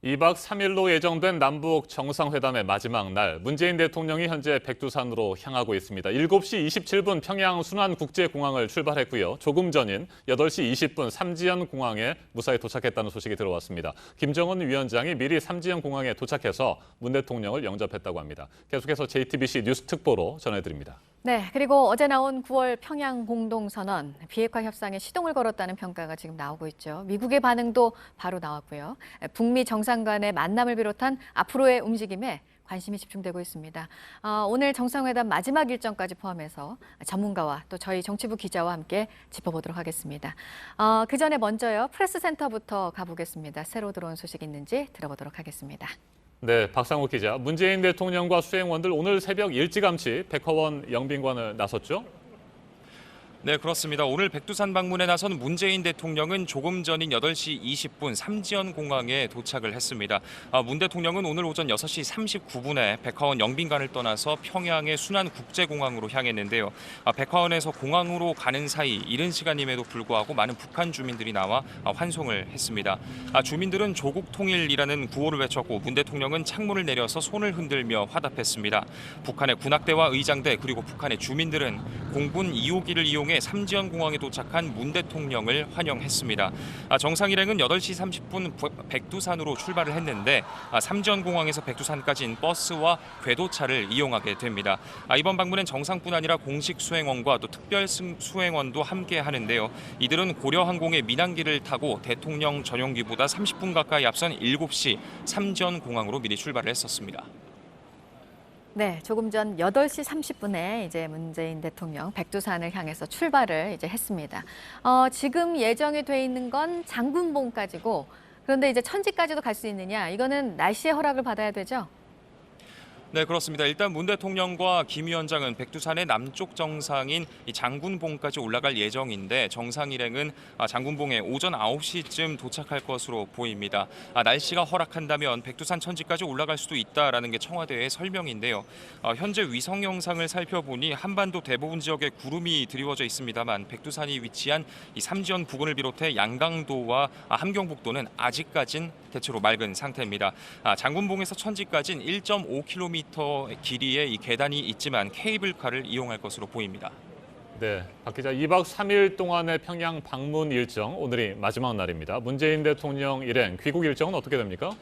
2박 3일로 예정된 남북 정상회담의 마지막 날, 문재인 대통령이 현재 백두산으로 향하고 있습니다. 7시 27분 평양 순환국제공항을 출발했고요. 조금 전인 8시 20분 삼지연 공항에 무사히 도착했다는 소식이 들어왔습니다. 김정은 위원장이 미리 삼지연 공항에 도착해서 문 대통령을 영접했다고 합니다. 계속해서 JTBC 뉴스 특보로 전해드립니다. 네, 그리고 어제 나온 9월 평양 공동선언, 비핵화 협상에 시동을 걸었다는 평가가 지금 나오고 있죠. 미국의 반응도 바로 나왔고요. 북미 정상 간의 만남을 비롯한 앞으로의 움직임에 관심이 집중되고 있습니다. 오늘 정상회담 마지막 일정까지 포함해서 전문가와 또 저희 정치부 기자와 함께 짚어보도록 하겠습니다. 그 전에 먼저요, 프레스센터부터 가보겠습니다. 새로 들어온 소식 있는지 들어보도록 하겠습니다. 네, 박상욱 기자. 문재인 대통령과 수행원들 오늘 새벽 일찌감치 백화원 영빈관을 나섰죠? 네, 그렇습니다. 오늘 백두산 방문에 나선 문재인 대통령은 조금 전인 8시 20분 삼지연 공항에 도착을 했습니다. 문 대통령은 오늘 오전 6시 39분에 백화원 영빈관을 떠나서 평양의 순환국제공항으로 향했는데요. 백화원에서 공항으로 가는 사이 이른 시간임에도 불구하고 많은 북한 주민들이 나와 환송을 했습니다. 주민들은 조국 통일이라는 구호를 외쳤고 문 대통령은 창문을 내려서 손을 흔들며 화답했습니다. 북한의 군악대와 의장대 그리고 북한의 주민들은 공군 2호기를 이용해 삼지연 공항에 도착한 문 대통령을 환영했습니다. 정상일행은 8시 30분 백두산으로 출발을 했는데 삼지연 공항에서 백두산까지는 버스와 궤도차를 이용하게 됩니다. 이번 방문엔 정상뿐 아니라 공식 수행원과 또 특별 수행원도 함께 하는데요. 이들은 고려항공의 민항기를 타고 대통령 전용기보다 30분 가까이 앞선 7시 삼지연 공항으로 미리 출발을 했었습니다. 네, 조금 전 8시 30분에 이제 문재인 대통령 백두산을 향해서 출발을 이제 했습니다. 지금 예정이 돼 있는 건 장군봉까지고, 그런데 이제 천지까지도 갈 수 있느냐? 이거는 날씨의 허락을 받아야 되죠? 네, 그렇습니다. 일단 문 대통령과 김 위원장은 백두산의 남쪽 정상인 이 장군봉까지 올라갈 예정인데 정상 일행은 장군봉에 오전 9시쯤 도착할 것으로 보입니다. 날씨가 허락한다면 백두산 천지까지 올라갈 수도 있다라는 게 청와대의 설명인데요. 현재 위성 영상을 살펴보니 한반도 대부분 지역에 구름이 드리워져 있습니다만 백두산이 위치한 이 삼지연 부근을 비롯해 양강도와 함경북도는 아직까진 대체로 맑은 상태입니다. 장군봉에서 천지까지는 1.5km 길이의 이 계단이 있지만 케이블카를 이용할 것으로 보입니다. 네, 박 기자, 2박 3일 동안의 평양 방문 일정, 오늘이 마지막 날입니다. 문재인 대통령 일행 귀국 일정은 어떻게 됩니까?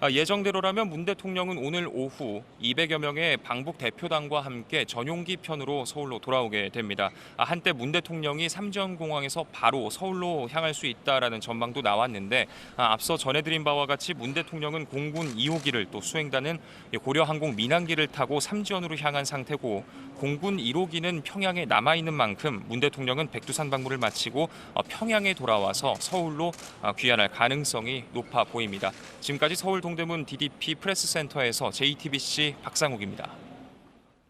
예정대로라면 문 대통령은 오늘 오후 200여 명의 방북 대표단과 함께 전용기 편으로 서울로 돌아오게 됩니다. 한때 문 대통령이 삼지연 공항에서 바로 서울로 향할 수 있다라는 전망도 나왔는데 앞서 전해드린 바와 같이 문 대통령은 공군 2호기를 또 수행단은 고려항공 민항기를 타고 삼지연으로 향한 상태고 공군 1호기는 평양에 남아있는 만큼 문 대통령은 백두산 방문을 마치고 평양에 돌아와서 서울로 귀환할 가능성이 높아 보입니다. 지금까지 서울 동대문 DDP 프레스센터에서 JTBC 박상욱입니다.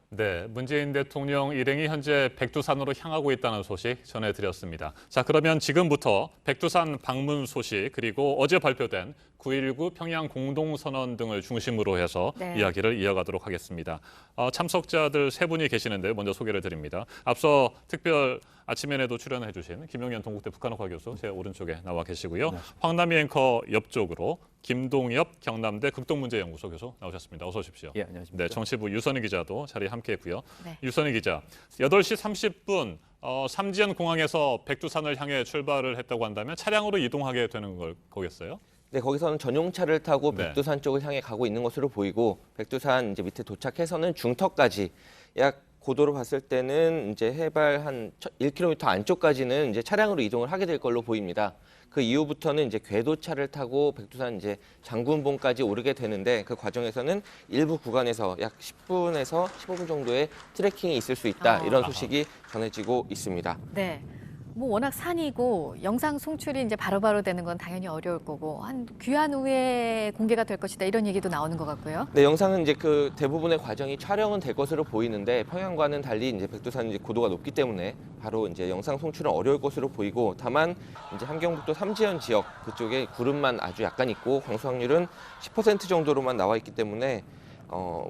네, 문재인 대통령 일행이 현재 백두산으로 향하고 있다는 소식 전해드렸습니다. 자, 그러면 지금부터 백두산 방문 소식 그리고 어제 발표된 9.19 평양 공동선언 등을 중심으로 해서 이야기를 이어가도록 하겠습니다. 참석자들 세 분이 계시는데 먼저 소개를 드립니다. 앞서 특별 아침엔에도 출연해 주신 김용현 동국대 북한어과 교수 제 오른쪽에 나와 계시고요. 황남희 앵커 옆쪽으로 김동엽 경남대 극동문제연구소 교수 나오셨습니다. 어서 오십시오. 예, 안녕하십니까. 네, 정치부 유선희 기자도 자리에 함께했고요. 네. 유선희 기자, 8시 30분 삼지연 공항에서 백두산을 향해 출발을 했다고 한다면 차량으로 이동하게 되는 거겠어요? 네, 거기서는 전용차를 타고 네. 백두산 쪽을 향해 가고 있는 것으로 보이고 백두산 이제 밑에 도착해서는 중턱까지 약 고도로 봤을 때는 이제 해발 한 1km 안쪽까지는 이제 차량으로 이동을 하게 될 걸로 보입니다. 그 이후부터는 이제 궤도차를 타고 백두산 이제 장군봉까지 오르게 되는데 그 과정에서는 일부 구간에서 약 10분에서 15분 정도의 트레킹이 있을 수 있다. 이런 소식이 전해지고 있습니다. 네. 뭐 워낙 산이고 영상 송출이 이제 바로바로 되는 건 당연히 어려울 거고 한 귀한 후에 공개가 될 것이다 이런 얘기도 나오는 것 같고요. 네, 영상은 이제 그 대부분의 과정이 촬영은 될 것으로 보이는데 평양과는 달리 이제 백두산은 이제 고도가 높기 때문에 바로 이제 영상 송출은 어려울 것으로 보이고 다만 이제 함경북도 삼지연 지역 그쪽에 구름만 아주 약간 있고 강수 확률은 10% 정도로만 나와 있기 때문에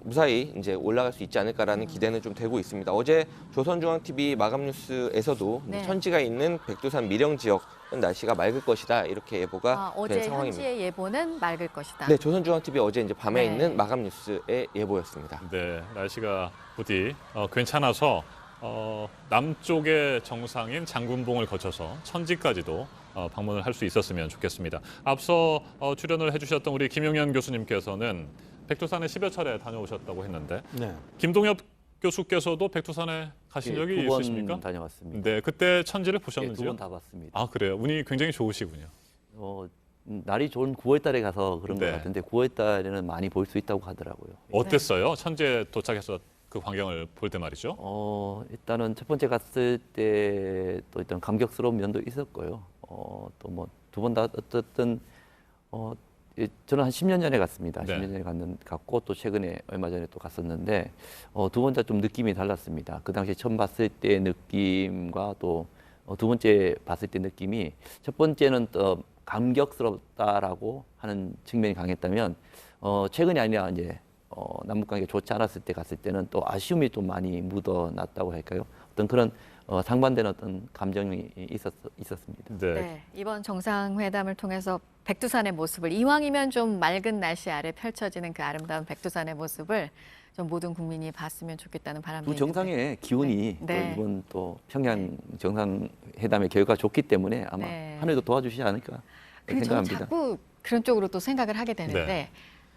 무사히 이제 올라갈 수 있지 않을까라는 기대는 좀 되고 있습니다. 어제 조선중앙TV 마감 뉴스에서도 네. 천지가 있는 백두산 밀영 지역 날씨가 맑을 것이다 이렇게 예보가 어제 된 상황입니다. 현지의 예보는 맑을 것이다. 네, 조선중앙TV 어제 이제 밤에 네. 있는 마감 뉴스의 예보였습니다. 네, 날씨가 부디 괜찮아서 남쪽의 정상인 장군봉을 거쳐서 천지까지도 방문을 할 수 있었으면 좋겠습니다. 앞서 출연을 해주셨던 우리 김용현 교수님께서는 백두산에 10여 차례 다녀오셨다고 했는데 네. 김동엽 교수께서도 백두산에 가신 적이 예, 2번 있으십니까? 다녀왔습니다. 네, 그때 천지를 예, 보셨는지요? 2번 다 봤습니다. 아, 그래요? 운이 굉장히 좋으시군요. 날이 좋은 9월 달에 가서 그런 네. 것 같은데 9월 달에는 많이 볼 수 있다고 하더라고요. 어땠어요? 천지에 도착해서 그 광경을 볼 때 말이죠. 일단은 첫 번째 갔을 때 또 일단 감격스러운 면도 있었고요. 또 뭐 두 번 다 어쨌든 저는 한 10년 전에 갔습니다. 네. 10년 전에 갔고 또 최근에 얼마 전에 또 갔었는데 두 번 다 좀 느낌이 달랐습니다. 그 당시 처음 봤을 때 느낌과 또 두 번째 봤을 때 느낌이 첫 번째는 또 감격스럽다라고 하는 측면이 강했다면 최근이 아니라 이제 남북 관계가 좋지 않았을 때 갔을 때는 또 아쉬움이 좀 많이 묻어났다고 할까요? 어떤 그런 상반되는 어떤 감정이 있었습니다. 네. 네, 이번 정상회담을 통해서 백두산의 모습을 이왕이면 좀 맑은 날씨 아래 펼쳐지는 그 아름다운 백두산의 모습을 좀 모든 국민이 봤으면 좋겠다는 바람이 두 있는데. 정상의 기운이 네. 또 이번 또 평양 정상회담의 결과가 좋기 때문에 아마 네. 하늘도 도와주시지 않을까 근데 저는 생각합니다. 자꾸 그런 쪽으로 또 생각을 하게 되는데 네.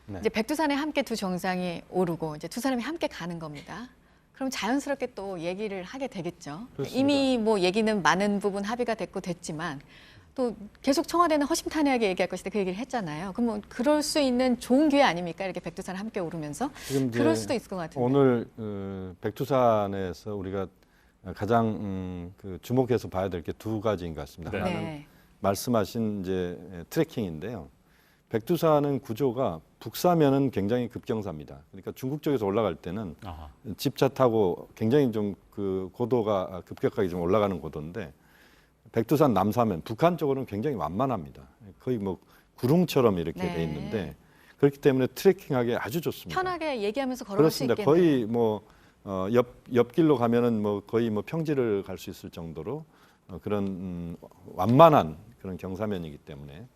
네. 이제 백두산에 함께 두 정상이 오르고 이제 두 사람이 함께 가는 겁니다. 그럼 자연스럽게 또 얘기를 하게 되겠죠. 그렇습니다. 이미 뭐 얘기는 많은 부분 합의가 됐지만 또 계속 청와대는 허심탄회하게 얘기할 것이다 그 얘기를 했잖아요. 그럼 뭐 그럴 수 있는 좋은 기회 아닙니까? 이렇게 백두산 함께 오르면서 지금 이제 그럴 수도 있을 것 같은데. 오늘 백두산에서 우리가 가장 그 주목해서 봐야 될 게 두 가지인 것 같습니다. 네. 하나는 네. 말씀하신 이제 트레킹인데요. 백두산은 구조가 북사면은 굉장히 급경사입니다. 그러니까 중국 쪽에서 올라갈 때는 아하. 집차 타고 굉장히 좀 그 고도가 급격하게 좀 올라가는 고도인데 백두산 남사면 북한 쪽으로는 굉장히 완만합니다. 거의 뭐 구릉처럼 이렇게 네. 돼 있는데 그렇기 때문에 트레킹하기 아주 좋습니다. 편하게 얘기하면서 걸어갈 수 그렇습니다. 있겠네요. 거의 뭐 옆길로 가면은 뭐 거의 뭐 평지를 갈 수 있을 정도로 그런 완만한 그런 경사면이기 때문에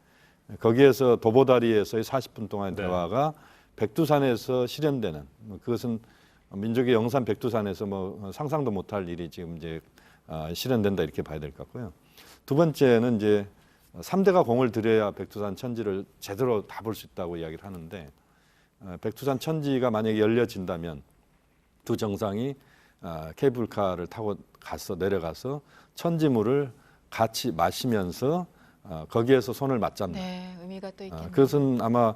거기에서 도보다리에서의 40분 동안의 네. 대화가 백두산에서 실현되는 그것은 민족의 영산 백두산에서 뭐 상상도 못할 일이 지금 이제 실현된다 이렇게 봐야 될 것 같고요. 두 번째는 이제 3대가 공을 들여야 백두산 천지를 제대로 다 볼 수 있다고 이야기를 하는데 백두산 천지가 만약에 열려진다면 두 정상이 케이블카를 타고 내려가서 천지물을 같이 마시면서 거기에서 손을 맞잡는. 네, 의미가 또 있겠네요. 그것은 아마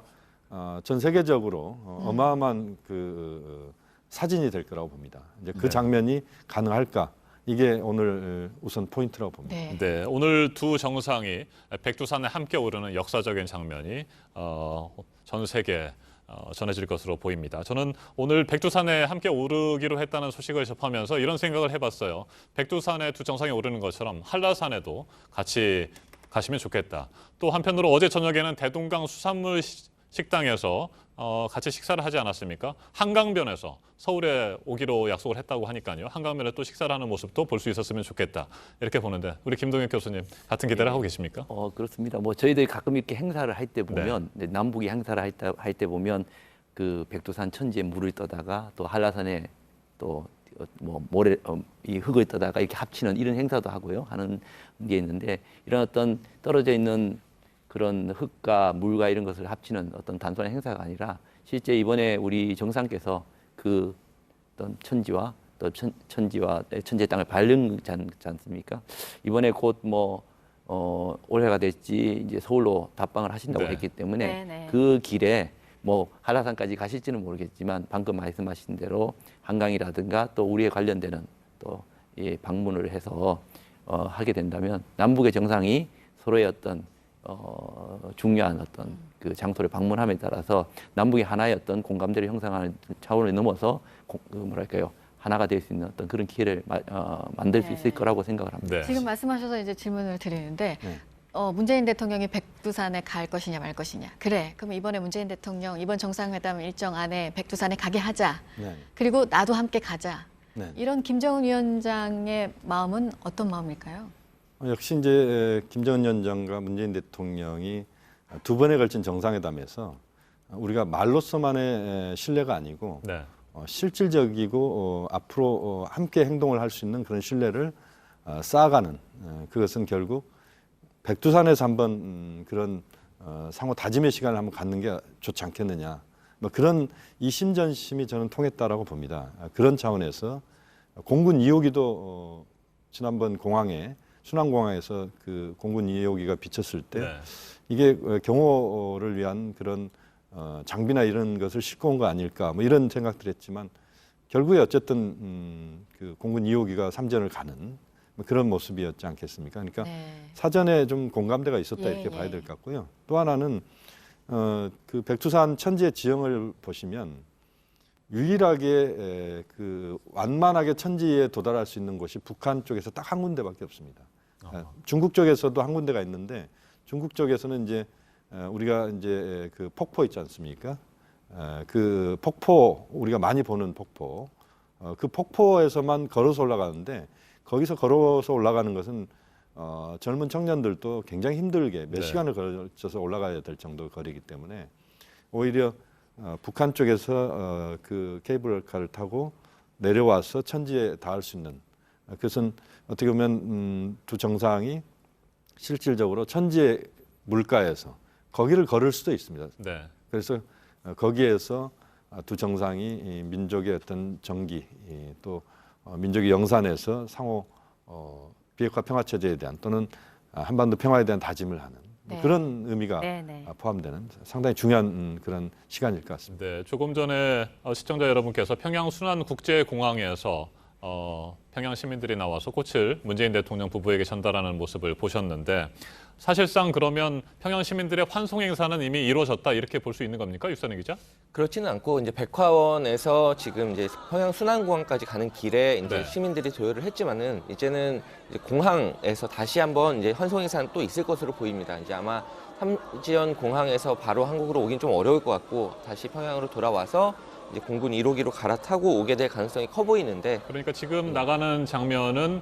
전 세계적으로 어마어마한 그 사진이 될 거라고 봅니다. 이제 그 네. 장면이 가능할까? 이게 오늘 우선 포인트라고 봅니다. 네. 네, 오늘 두 정상이 백두산에 함께 오르는 역사적인 장면이 전 세계에 전해질 것으로 보입니다. 저는 오늘 백두산에 함께 오르기로 했다는 소식을 접하면서 이런 생각을 해봤어요. 백두산에 두 정상이 오르는 것처럼 한라산에도 같이 가시면 좋겠다. 또 한편으로 어제 저녁에는 대동강 수산물 식당에서 같이 식사를 하지 않았습니까? 한강변에서 서울에 오기로 약속을 했다고 하니까요. 한강변에 또 식사를 하는 모습도 볼 수 있었으면 좋겠다. 이렇게 보는데 우리 김동혁 교수님 같은 기대를 하고 계십니까? 그렇습니다. 뭐 저희들이 가끔 이렇게 행사를 할 때 보면 남북이 행사를 할 때 보면 그 백두산 천지에 물을 떠다가 또 한라산에 또 뭐 모래 이 흙을 떠다가 이렇게 합치는 이런 행사도 하고요. 하는 게 있는데 이런 어떤 떨어져 있는 그런 흙과 물과 이런 것을 합치는 어떤 단순한 행사가 아니라 실제 이번에 우리 정상께서 그 어떤 천지와 또 천지의 땅을 밟지 않습니까? 이번에 곧 뭐 올해가 될지 이제 서울로 답방을 하신다고 네. 했기 때문에 네, 네. 그 길에 뭐 한라산까지 가실지는 모르겠지만 방금 말씀하신 대로 한강이라든가 또 우리에 관련되는 또 이 방문을 해서 하게 된다면 남북의 정상이 서로의 어떤 중요한 어떤 그 장소를 방문함에 따라서 남북이 하나의 어떤 공감대를 형성하는 차원을 넘어서 그 뭐랄까요 하나가 될 수 있는 어떤 그런 기회를 만들 수 네. 있을 거라고 생각을 합니다. 네. 지금 말씀하셔서 이제 질문을 드리는데 네. 문재인 대통령이 백두산에 갈 것이냐 말 것이냐. 그래. 그럼 이번에 문재인 대통령 이번 정상회담 일정 안에 백두산에 가게 하자. 네. 그리고 나도 함께 가자. 네. 이런 김정은 위원장의 마음은 어떤 마음일까요? 역시 이제 김정은 위원장과 문재인 대통령이 두 번에 걸친 정상회담에서 우리가 말로서만의 신뢰가 아니고 네. 실질적이고 앞으로 함께 행동을 할 수 있는 그런 신뢰를 쌓아가는 그것은 결국 백두산에서 한번 그런 상호 다짐의 시간을 한번 갖는 게 좋지 않겠느냐. 뭐 그런 이심전심이 저는 통했다라고 봅니다. 그런 차원에서 공군 2호기도 지난번 공항에 순환공항에서 그 공군 2호기가 비쳤을 때 네. 이게 경호를 위한 그런 장비나 이런 것을 싣고 온 거 아닐까 뭐 이런 생각들 했지만 결국에 어쨌든 그 공군 2호기가 삼전을 가는 뭐 그런 모습이었지 않겠습니까? 그러니까 네. 사전에 좀 공감대가 있었다 예, 이렇게 봐야 예. 될 것 같고요. 또 하나는 그 백두산 천지의 지형을 보시면 유일하게 그 완만하게 천지에 도달할 수 있는 곳이 북한 쪽에서 딱 한 군데밖에 없습니다. 중국 쪽에서도 한 군데가 있는데 중국 쪽에서는 이제 우리가 이제 그 폭포 있지 않습니까? 그 폭포 우리가 많이 보는 폭포 그 폭포에서만 걸어서 올라가는데 거기서 걸어서 올라가는 것은 젊은 청년들도 굉장히 힘들게 몇 네. 시간을 걸쳐서 올라가야 될 정도 거리이기 때문에 오히려 북한 쪽에서 그 케이블카를 타고 내려와서 천지에 닿을 수 있는 그것은 어떻게 보면 두 정상이 실질적으로 천지의 물가에서 거기를 걸을 수도 있습니다. 네. 그래서 거기에서 두 정상이 이 민족의 어떤 정기 또 민족의 영산에서 상호 비핵화 평화 체제에 대한 또는 한반도 평화에 대한 다짐을 하는 네. 그런 의미가 네, 네. 포함되는 상당히 중요한 그런 시간일 것 같습니다. 네, 조금 전에 시청자 여러분께서 평양 순환국제공항에서 평양 시민들이 나와서 꽃을 문재인 대통령 부부에게 전달하는 모습을 보셨는데 사실상 그러면 평양 시민들의 환송 행사는 이미 이루어졌다 이렇게 볼 수 있는 겁니까, 유선희 기자? 그렇지는 않고 이제 백화원에서 지금 이제 평양 순환공항까지 가는 길에 이제 네. 시민들이 조율을 했지만은 이제는 이제 공항에서 다시 한번 이제 환송 행사는 또 있을 것으로 보입니다. 이제 아마 삼지연 공항에서 바로 한국으로 오긴 좀 어려울 것 같고 다시 평양으로 돌아와서 이제 공군 1호기로 갈아타고 오게 될 가능성이 커 보이는데 그러니까 지금 나가는 장면은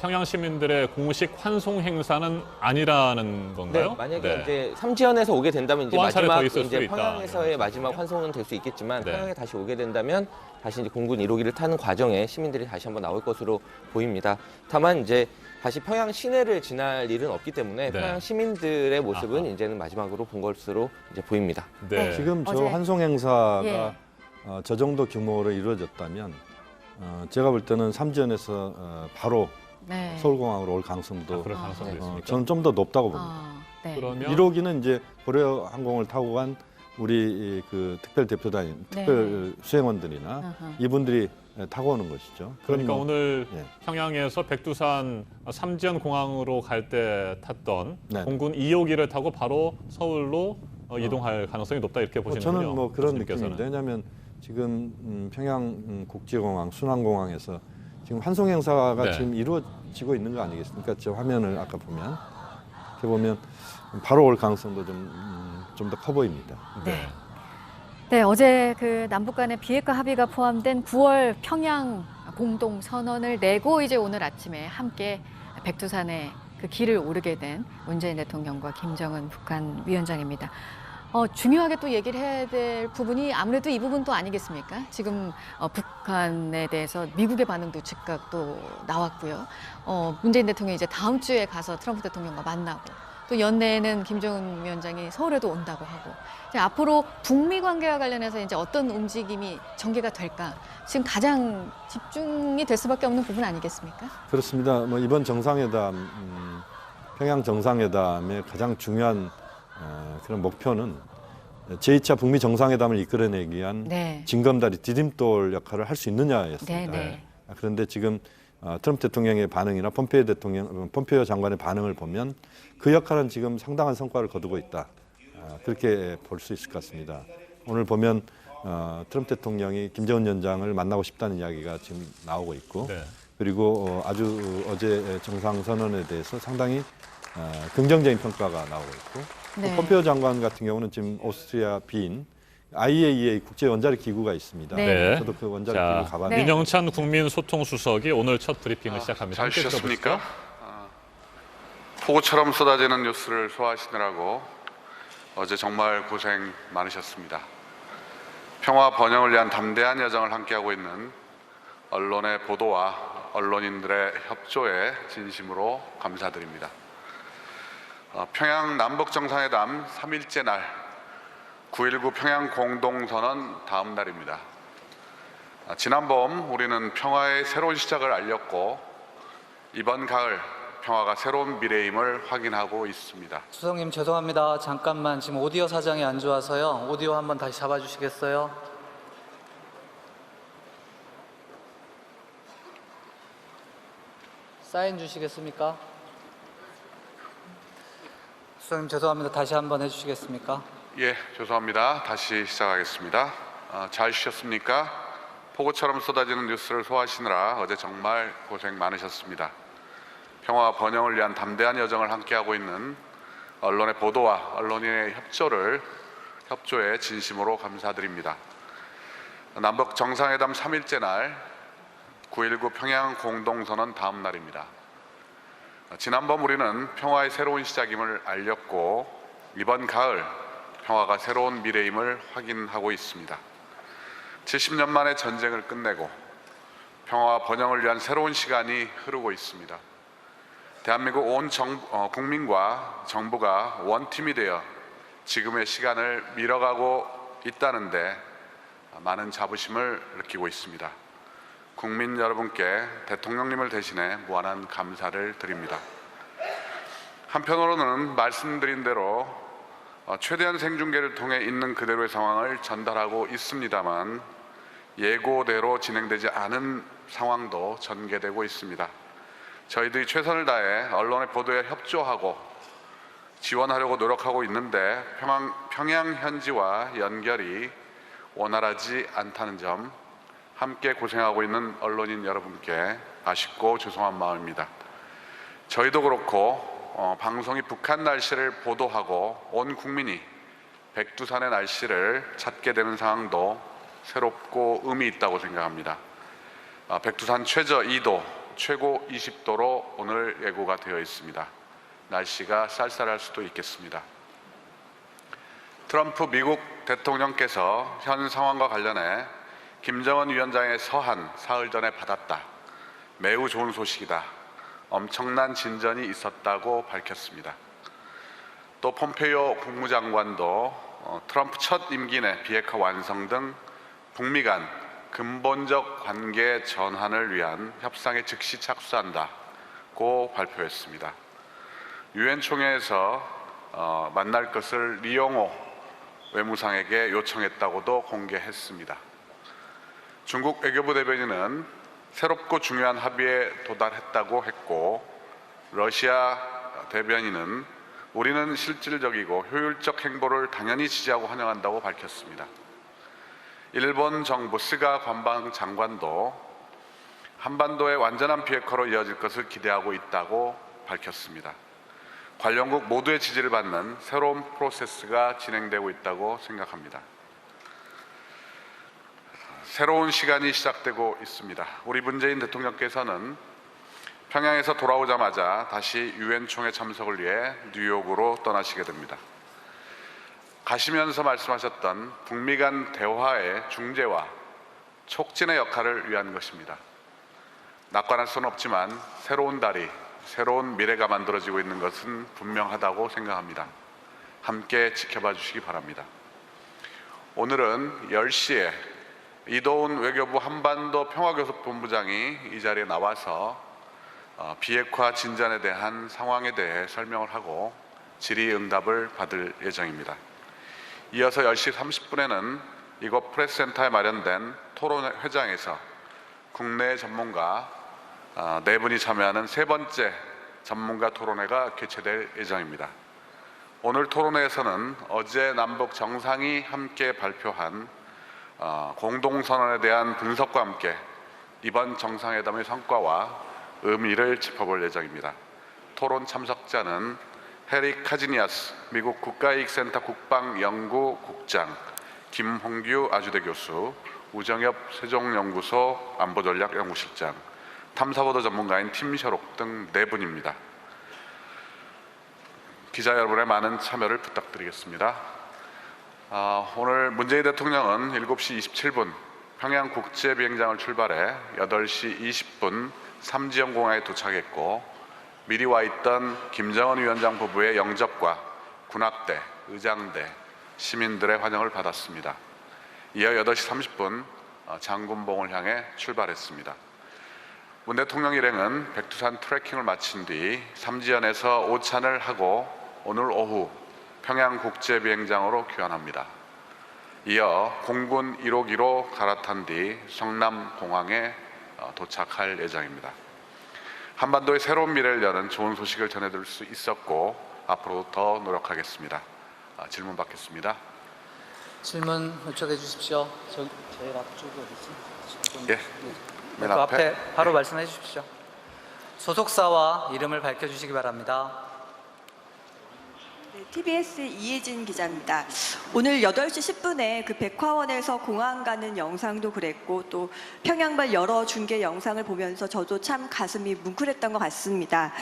평양 시민들의 공식 환송 행사는 아니라는 건가요? 네, 만약에 네. 이제 삼지연에서 오게 된다면 이제 또한 차례 더 마지막 있을 수도 이제 있다. 평양에서의 마지막 환송은 될 수 있겠지만 네. 평양에 다시 오게 된다면 다시 이제 공군 1호기를 타는 과정에 시민들이 다시 한번 나올 것으로 보입니다. 다만 이제 다시 평양 시내를 지날 일은 없기 때문에 네. 평양 시민들의 모습은 아하. 이제는 마지막으로 본 것으로 이제 보입니다. 네. 지금 저 어제- 환송 행사가 예. 저 정도 규모로 이루어졌다면 제가 볼 때는 삼지연에서 바로 네. 서울공항으로 올 가능성도 그럴 가능성도 있습니까? 저는 좀 더 높다고 봅니다. 네. 그러면 1호기는 이제 고려 항공을 타고 간 우리 그 특별 대표단인 네. 특별 수행원들이나 아하. 이분들이 타고 오는 것이죠. 그러니까 그건 뭐, 오늘 예. 평양에서 백두산 삼지연 공항으로 갈 때 탔던 네. 공군 2호기를 타고 바로 서울로 이동할 가능성이 높다 이렇게 보시는군요. 저는 뭐 그런 교수님께서는. 느낌입니다. 왜냐하면 지금 평양 국제공항 순환공항에서 지금 환송 행사가 네. 지금 이루어지고 있는 거 아니겠습니까? 저 화면을 아까 보면 이렇게 보면 바로 올 가능성도 좀 더 커 보입니다. 네. 네, 어제 그 남북 간의 비핵화 합의가 포함된 9월 평양 공동 선언을 내고 이제 오늘 아침에 함께 백두산에 그 길을 오르게 된 문재인 대통령과 김정은 북한 위원장입니다. 중요하게 또 얘기를 해야 될 부분이 아무래도 이 부분도 아니겠습니까? 지금 북한에 대해서 미국의 반응도 즉각 또 나왔고요. 문재인 대통령이 이제 다음 주에 가서 트럼프 대통령과 만나고 또 연내에는 김정은 위원장이 서울에도 온다고 하고 이제 앞으로 북미 관계와 관련해서 이제 어떤 움직임이 전개가 될까 지금 가장 집중이 될 수밖에 없는 부분 아니겠습니까? 그렇습니다. 뭐 이번 정상회담 평양 정상회담의 가장 중요한 그런 목표는 제2차 북미 정상회담을 이끌어내기 위한 네. 징검다리 디딤돌 역할을 할 수 있느냐였습니다. 네, 네. 그런데 지금 트럼프 대통령의 반응이나 폼페이오 장관의 반응을 보면 그 역할은 지금 상당한 성과를 거두고 있다. 그렇게 볼 수 있을 것 같습니다. 오늘 보면 트럼프 대통령이 김정은 위원장을 만나고 싶다는 이야기가 지금 나오고 있고 네. 그리고 아주 어제 정상선언에 대해서 상당히 긍정적인 평가가 나오고 있고 네. 폼페이오 장관 같은 경우는 지금 오스트리아 빈 IAEA 국제 원자력 기구가 있습니다. 네. 저도 그 원자력 자, 기구 가봤는데 네. 민영찬 국민소통수석이 오늘 첫 브리핑을 시작합니다. 잘 함께 쉬셨습니까? 들어보시죠. 폭우처럼 쏟아지는 뉴스를 소화하시느라고 어제 정말 고생 많으셨습니다. 평화 번영을 위한 담대한 여정을 함께하고 있는 언론의 보도와 언론인들의 협조에 진심으로 감사드립니다. 평양 남북정상회담 3일째 날 9.19 평양 공동선언 다음 날입니다. 지난 봄 우리는 평화의 새로운 시작을 알렸고 이번 가을 평화가 새로운 미래임을 확인하고 있습니다. 수석님 죄송합니다. 잠깐만 지금 오디오 사정이 안 좋아서요. 오디오 한번 다시 잡아주시겠어요? 사인 주시겠습니까? 수석님 죄송합니다. 다시 한번 해주시겠습니까? 예, 죄송합니다. 다시 시작하겠습니다. 잘 쉬셨습니까? 폭우처럼 쏟아지는 뉴스를 소화하시느라 어제 정말 고생 많으셨습니다. 평화 번영을 위한 담대한 여정을 함께하고 있는 언론의 보도와 언론인의 협조에 진심으로 감사드립니다. 남북 정상회담 3일째 날 9.19 평양 공동선언 다음 날입니다. 지난번 우리는 평화의 새로운 시작임을 알렸고 이번 가을 평화가 새로운 미래임을 확인하고 있습니다. 70년 만에 전쟁을 끝내고 평화와 번영을 위한 새로운 시간이 흐르고 있습니다. 대한민국 온 국민과 정부가 원팀이 되어 지금의 시간을 밀어가고 있다는데 많은 자부심을 느끼고 있습니다. 국민 여러분께 대통령님을 대신해 무한한 감사를 드립니다. 한편으로는 말씀드린 대로 최대한 생중계를 통해 있는 그대로의 상황을 전달하고 있습니다만 예고대로 진행되지 않은 상황도 전개되고 있습니다. 저희들이 최선을 다해 언론의 보도에 협조하고 지원하려고 노력하고 있는데 평양 현지와 연결이 원활하지 않다는 점 함께 고생하고 있는 언론인 여러분께 아쉽고 죄송한 마음입니다. 저희도 그렇고 방송이 북한 날씨를 보도하고 온 국민이 백두산의 날씨를 찾게 되는 상황도 새롭고 의미 있다고 생각합니다. 백두산 최저 2도, 최고 20도로 오늘 예고가 되어 있습니다. 날씨가 쌀쌀할 수도 있겠습니다. 트럼프 미국 대통령께서 현 상황과 관련해 김정은 위원장의 서한 사흘 전에 받았다. 매우 좋은 소식이다. 엄청난 진전이 있었다고 밝혔습니다. 또 폼페이오 국무장관도 트럼프 첫 임기 내 비핵화 완성 등 북미 간 근본적 관계 전환을 위한 협상에 즉시 착수한다고 발표했습니다. 유엔 총회에서 만날 것을 리용호 외무상에게 요청했다고도 공개했습니다. 중국 외교부 대변인은 새롭고 중요한 합의에 도달했다고 했고 러시아 대변인은 우리는 실질적이고 효율적 행보를 당연히 지지하고 환영한다고 밝혔습니다. 일본 정부 스가 관방장관도 한반도의 완전한 비핵화로 이어질 것을 기대하고 있다고 밝혔습니다. 관련국 모두의 지지를 받는 새로운 프로세스가 진행되고 있다고 생각합니다. 새로운 시간이 시작되고 있습니다. 우리 문재인 대통령께서는 평양에서 돌아오자마자 다시 유엔 총회 참석을 위해 뉴욕으로 떠나시게 됩니다. 가시면서 말씀하셨던 북미 간 대화의 중재와 촉진의 역할을 위한 것입니다. 낙관할 수는 없지만 새로운 다리, 새로운 미래가 만들어지고 있는 것은 분명하다고 생각합니다. 함께 지켜봐 주시기 바랍니다. 오늘은 10시에 이도훈 외교부 한반도 평화교섭본부장이 이 자리에 나와서 비핵화 진전에 대한 상황에 대해 설명을 하고 질의응답을 받을 예정입니다. 이어서 10시 30분에는 이곳 프레스센터에 마련된 토론회장에서 국내 전문가 4분이 참여하는 세 번째 전문가 토론회가 개최될 예정입니다. 오늘 토론회에서는 어제 남북 정상이 함께 발표한 공동선언에 대한 분석과 함께 이번 정상회담의 성과와 의미를 짚어볼 예정입니다. 토론 참석자는 헤릭 카지니아스 미국 국가이익센터 국방연구국장, 김홍규 아주대 교수, 우정엽 세종연구소 안보전략연구실장, 탐사보도 전문가인 팀 셔록 등 4분입니다. 기자 여러분의 많은 참여를 부탁드리겠습니다. 오늘 문재인 대통령은 7시 27분 평양국제비행장을 출발해 8시 20분 삼지연공항에 도착했고 미리 와 있던 김정은 위원장 부부의 영접과 군악대, 의장대, 시민들의 환영을 받았습니다. 이어 8시 30분 장군봉을 향해 출발했습니다. 문 대통령 일행은 백두산 트레킹을 마친 뒤 삼지연에서 오찬을 하고 오늘 오후 평양국제비행장으로 귀환합니다. 이어 공군 1호기로 갈아탄 뒤 성남공항에 도착할 예정입니다. 한반도의 새로운 미래를 여는 좋은 소식을 전해드릴 수 있었고 앞으로도 더 노력하겠습니다. 질문 받겠습니다. 질문 요청해 주십시오. 저 제일 앞쪽이 어디지? 예, 맨 그 앞에. 앞에 바로 말씀해 주십시오. 소속사와 이름을 밝혀주시기 바랍니다. 네, TBS 이혜진 기자입니다. 오늘 8시 10분에 그 백화원에서 공항 가는 영상도 그랬고 또 평양발 여러 중계 영상을 보면서 저도 참 가슴이 뭉클했던 것 같습니다.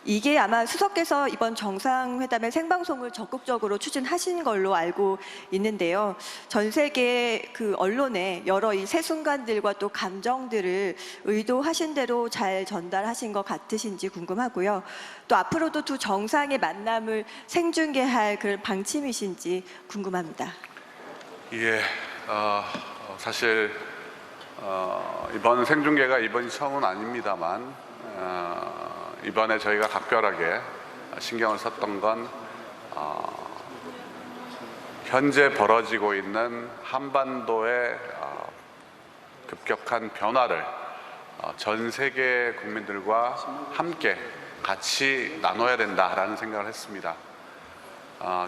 이게 아마 수석께서 이번 정상회담의 생방송을 적극적으로 추진하신 걸로 알고 있는데요. 전 세계 그 언론에 여러 이 새 순간들과 또 감정들을 의도하신 대로 잘 전달하신 것 같으신지 궁금하고요. 또 앞으로도 두 정상의 만남을 생중계할 그런 방침이신지 궁금합니다. 예, 사실 이번 생중계가 이번이 처음은 아닙니다만 이번에 저희가 각별하게 신경을 썼던 건 현재 벌어지고 있는 한반도의 급격한 변화를 전 세계 국민들과 함께 같이 나눠야 된다라는 생각을 했습니다.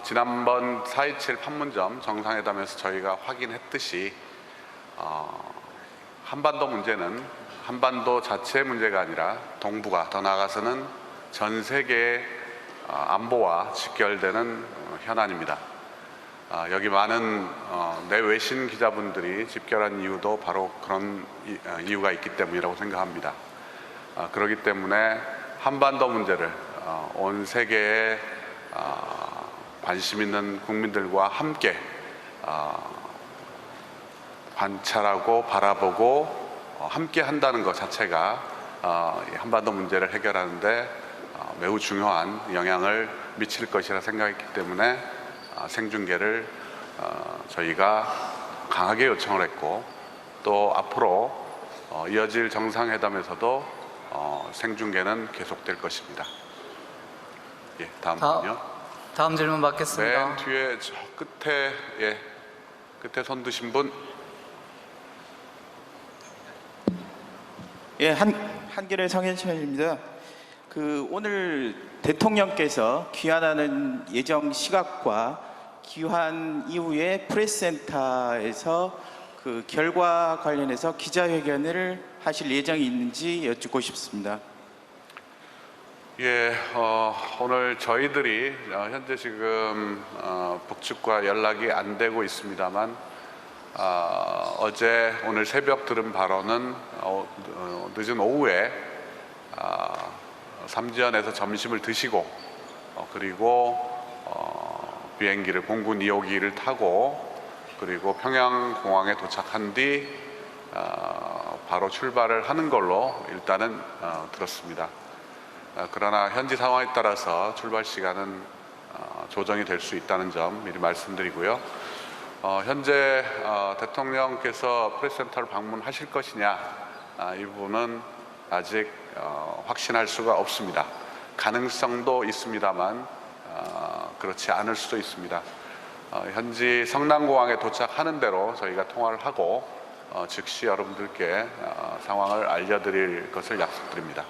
지난번 4.27 판문점 정상회담에서 저희가 확인했듯이 한반도 문제는 한반도 자체의 문제가 아니라 동북아, 더 나아가서는 전 세계의 안보와 직결되는 현안입니다. 여기 많은 내외신 기자분들이 집결한 이유도 바로 그런 이유가 있기 때문이라고 생각합니다. 그렇기 때문에 한반도 문제를 온 세계에 관심 있는 국민들과 함께 관찰하고 바라보고 함께 한다는 것 자체가 한반도 문제를 해결하는데 매우 중요한 영향을 미칠 것이라 생각했기 때문에 생중계를 저희가 강하게 요청을 했고 또 앞으로 이어질 정상회담에서도 생중계는 계속될 것입니다. 예, 다음은요. 다음 질문 받겠습니다. 맨 뒤에 저 끝에 끝에 손 드신 분. 예, 한겨레 성현천입니다. 오늘 대통령께서 귀환하는 예정 시각과 귀환 이후에 프레스센터에서 그 결과 관련해서 기자회견을 하실 예정이 있는지 여쭙고 싶습니다. 예, 오늘 저희들이 현재 지금 북측과 연락이 안 되고 있습니다만 어제 오늘 새벽 들은 바로는 늦은 오후에 삼지연에서 점심을 드시고 그리고 비행기를 공군 2호기를 타고 그리고 평양공항에 도착한 뒤 바로 출발을 하는 걸로 일단은 들었습니다. 그러나 현지 상황에 따라서 출발 시간은 조정이 될 수 있다는 점 미리 말씀드리고요. 현재 대통령께서 프레스센터를 방문하실 것이냐 이 부분은 아직 확신할 수가 없습니다. 가능성도 있습니다만 그렇지 않을 수도 있습니다. 현지 성남공항에 도착하는 대로 저희가 통화를 하고 즉시 여러분들께 상황을 알려드릴 것을 약속드립니다.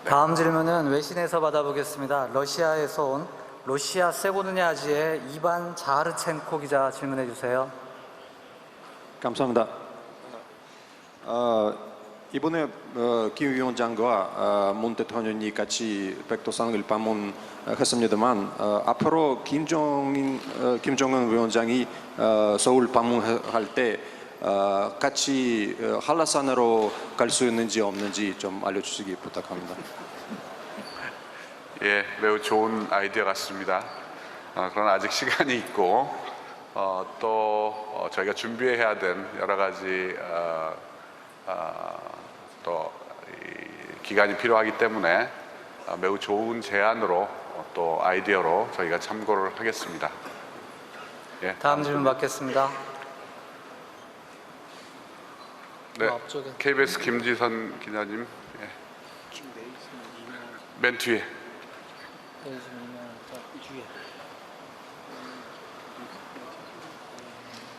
다음 질문은 외신에서 받아보겠습니다. 러시아에서 온 러시아 세고느냐지의 이반 자하르첸코 기자 질문해 주세요. 감사합니다. 이번에 김 위원장과 문 대통령이 같이 백두산을 방문했습니다만 앞으로 김정은 위원장이 서울 방문할 때 같이 한라산으로 갈 수 있는지 없는지 좀 알려주시기 부탁합니다. 매우 좋은 아이디어 같습니다. 그러나 아직 시간이 있고 또 저희가 준비해야 된 여러 가지 또 기간이 필요하기 때문에 매우 좋은 제안으로 또 아이디어로 저희가 참고를 하겠습니다. 다음 질문 받겠습니다. 네, 앞쪽에. KBS 김지선 기자님, 맨 뒤에.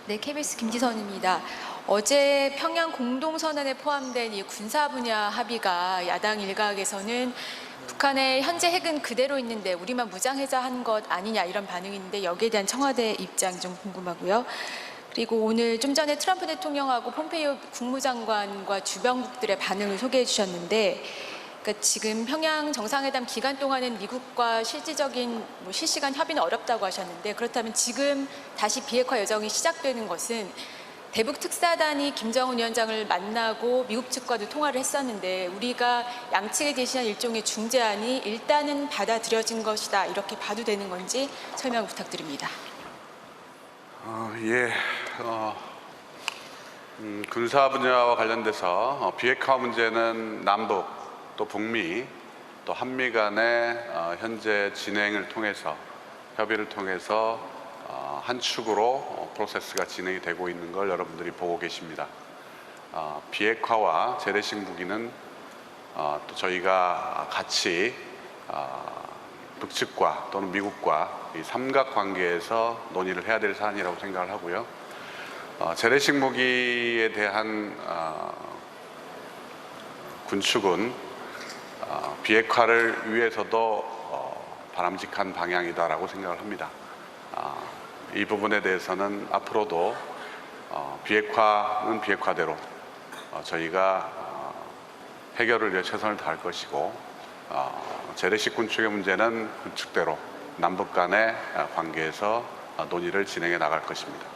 네, KBS 김지선입니다. 어제 평양 공동선언에 포함된 이 군사 분야 합의가 야당 일각에서는 북한의 현재 핵은 그대로 있는데 우리만 무장해제한 것 아니냐 이런 반응인데 여기에 대한 청와대 입장 좀 궁금하고요. 그리고 오늘 좀 전에 트럼프 대통령하고 폼페이오 국무장관과 주변국들의 반응을 소개해 주셨는데 그러니까 지금 평양 정상회담 기간 동안은 미국과 실질적인 실시간 협의는 어렵다고 하셨는데 그렇다면 지금 다시 비핵화 여정이 시작되는 것은 대북 특사단이 김정은 위원장을 만나고 미국 측과도 통화를 했었는데 우리가 양측에 제시한 일종의 중재안이 일단은 받아들여진 것이다 이렇게 봐도 되는 건지 설명 부탁드립니다. 군사 분야와 관련돼서 비핵화 문제는 남북 또 북미 또 한미 간의 현재 진행을 통해서 협의를 통해서 한 축으로 프로세스가 진행이 되고 있는 걸 여러분들이 보고 계십니다. 비핵화와 재래식 무기는 또 저희가 같이 북측과 또는 미국과 이 삼각관계에서 논의를 해야 될 사안이라고 생각을 하고요. 재래식 무기에 대한 군축은 비핵화를 위해서도 바람직한 방향이다라고 생각을 합니다. 이 부분에 대해서는 앞으로도 비핵화는 비핵화대로 저희가 해결을 위해 최선을 다할 것이고 재래식 군축의 문제는 군축대로 남북 간의 관계에서 논의를 진행해 나갈 것입니다.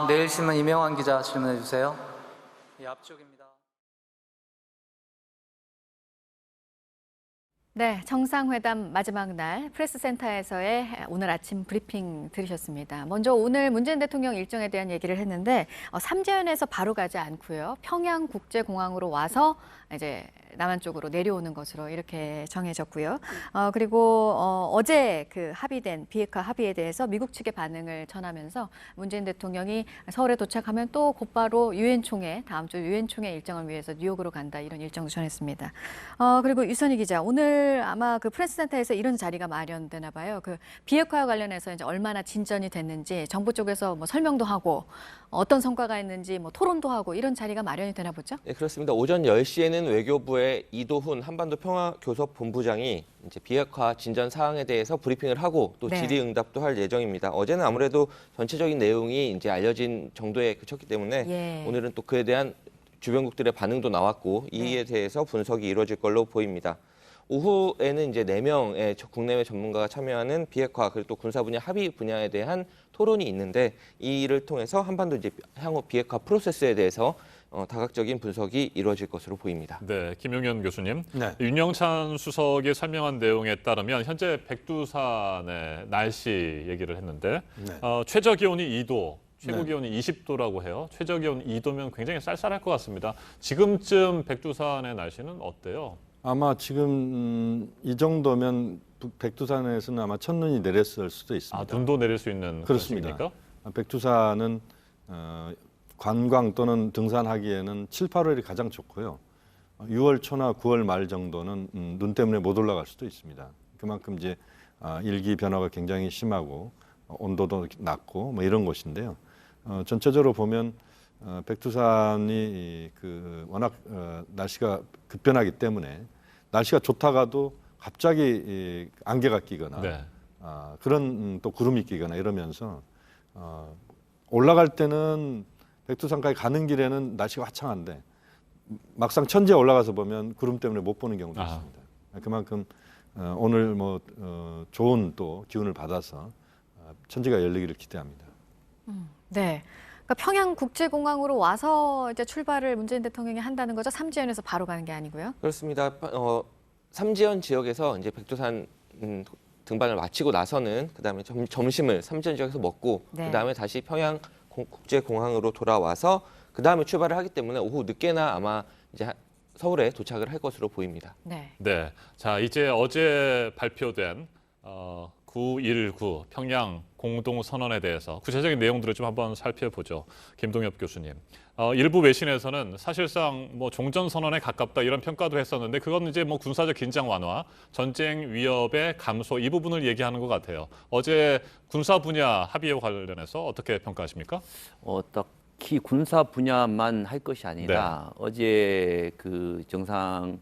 내일 신문 이명환 기자 질문해 주세요. 앞쪽입니다. 네, 정상회담 마지막 날 프레스센터에서의 오늘 아침 브리핑 들으셨습니다. 먼저 오늘 문재인 대통령 일정에 대한 얘기를 했는데 삼재현에서 바로 가지 않고요. 평양국제공항으로 와서 이제 남한 쪽으로 내려오는 것으로 이렇게 정해졌고요. 그리고 어제 그 합의된 비핵화 합의에 대해서 미국 측의 반응을 전하면서 문재인 대통령이 서울에 도착하면 또 곧바로 유엔 총회, 다음 주 유엔 총회 일정을 위해서 뉴욕으로 간다 이런 일정도 전했습니다. 그리고 유선희 기자, 오늘 아마 그 프레스센터에서 이런 자리가 마련되나 봐요. 그 비핵화와 관련해서 이제 얼마나 진전이 됐는지 정부 쪽에서 뭐 설명도 하고 어떤 성과가 있는지 뭐 토론도 하고 이런 자리가 마련이 되나 보죠? 네, 그렇습니다. 오전 10시에는 외교부의 이도훈 한반도 평화교섭본부장이 이제 비핵화 진전 사항에 대해서 브리핑을 하고 또 네. 질의응답도 할 예정입니다. 어제는 아무래도 전체적인 내용이 이제 알려진 정도에 그쳤기 때문에 오늘은 또 그에 대한 주변국들의 반응도 나왔고 이에 대해서 분석이 이루어질 걸로 보입니다. 오후에는 이제 4명의 국내외 전문가가 참여하는 비핵화 그리고 또 군사 분야 합의 분야에 대한 토론이 있는데 이 일을 통해서 한반도 이제 향후 비핵화 프로세스에 대해서 다각적인 분석이 이루어질 것으로 보입니다. 네, 김용현 교수님. 네. 윤영찬 수석이 설명한 내용에 따르면 현재 백두산의 날씨 얘기를 했는데 최저 기온이 2도, 최고 기온이 20도라고 해요. 최저 기온 2도면 굉장히 쌀쌀할 것 같습니다. 지금쯤 백두산의 날씨는 어때요? 아마 지금 이 정도면 백두산에서는 아마 첫눈이 내렸을 수도 있습니다. 눈도 내릴 수 있는 그렇습니다. 그렇습니까? 백두산은 관광 또는 등산하기에는 7, 8월이 가장 좋고요. 6월 초나 9월 말 정도는 눈 때문에 못 올라갈 수도 있습니다. 그만큼 이제 일기 변화가 굉장히 심하고 온도도 낮고 뭐 이런 곳인데요. 전체적으로 보면 백두산이 워낙 날씨가 급변하기 때문에 날씨가 좋다가도 갑자기 안개가 끼거나 그런 또 구름이 끼거나 이러면서 올라갈 때는 백두산까지 가는 길에는 날씨가 화창한데 막상 천지에 올라가서 보면 구름 때문에 못 보는 경우도 있습니다. 그만큼 오늘 좋은 또 기운을 받아서 천지가 열리기를 기대합니다. 네. 그러니까 평양국제공항으로 와서 이제 출발을 문재인 대통령이 한다는 거죠. 삼지연에서 바로 가는 게 아니고요. 그렇습니다. 삼지연 지역에서 이제 백두산 등반을 마치고 나서는 그다음에 점심을 삼지연 지역에서 먹고 네. 그다음에 다시 평양 국제공항으로 돌아와서 그다음에 출발을 하기 때문에 오후 늦게나 아마 이제 서울에 도착을 할 것으로 보입니다. 네. 네, 자 이제 어제 발표된 9.19 평양 공동선언에 대해서 구체적인 내용들을 좀 한번 살펴보죠. 김동엽 교수님. 일부 외신에서는 사실상 뭐 종전선언에 가깝다 이런 평가도 했었는데 그건 이제 뭐 군사적 긴장 완화, 전쟁 위협의 감소 이 부분을 얘기하는 것 같아요. 어제 군사 분야 합의와 관련해서 어떻게 평가하십니까? 딱히 군사 분야만 할 것이 아니라 네. 어제 그 정상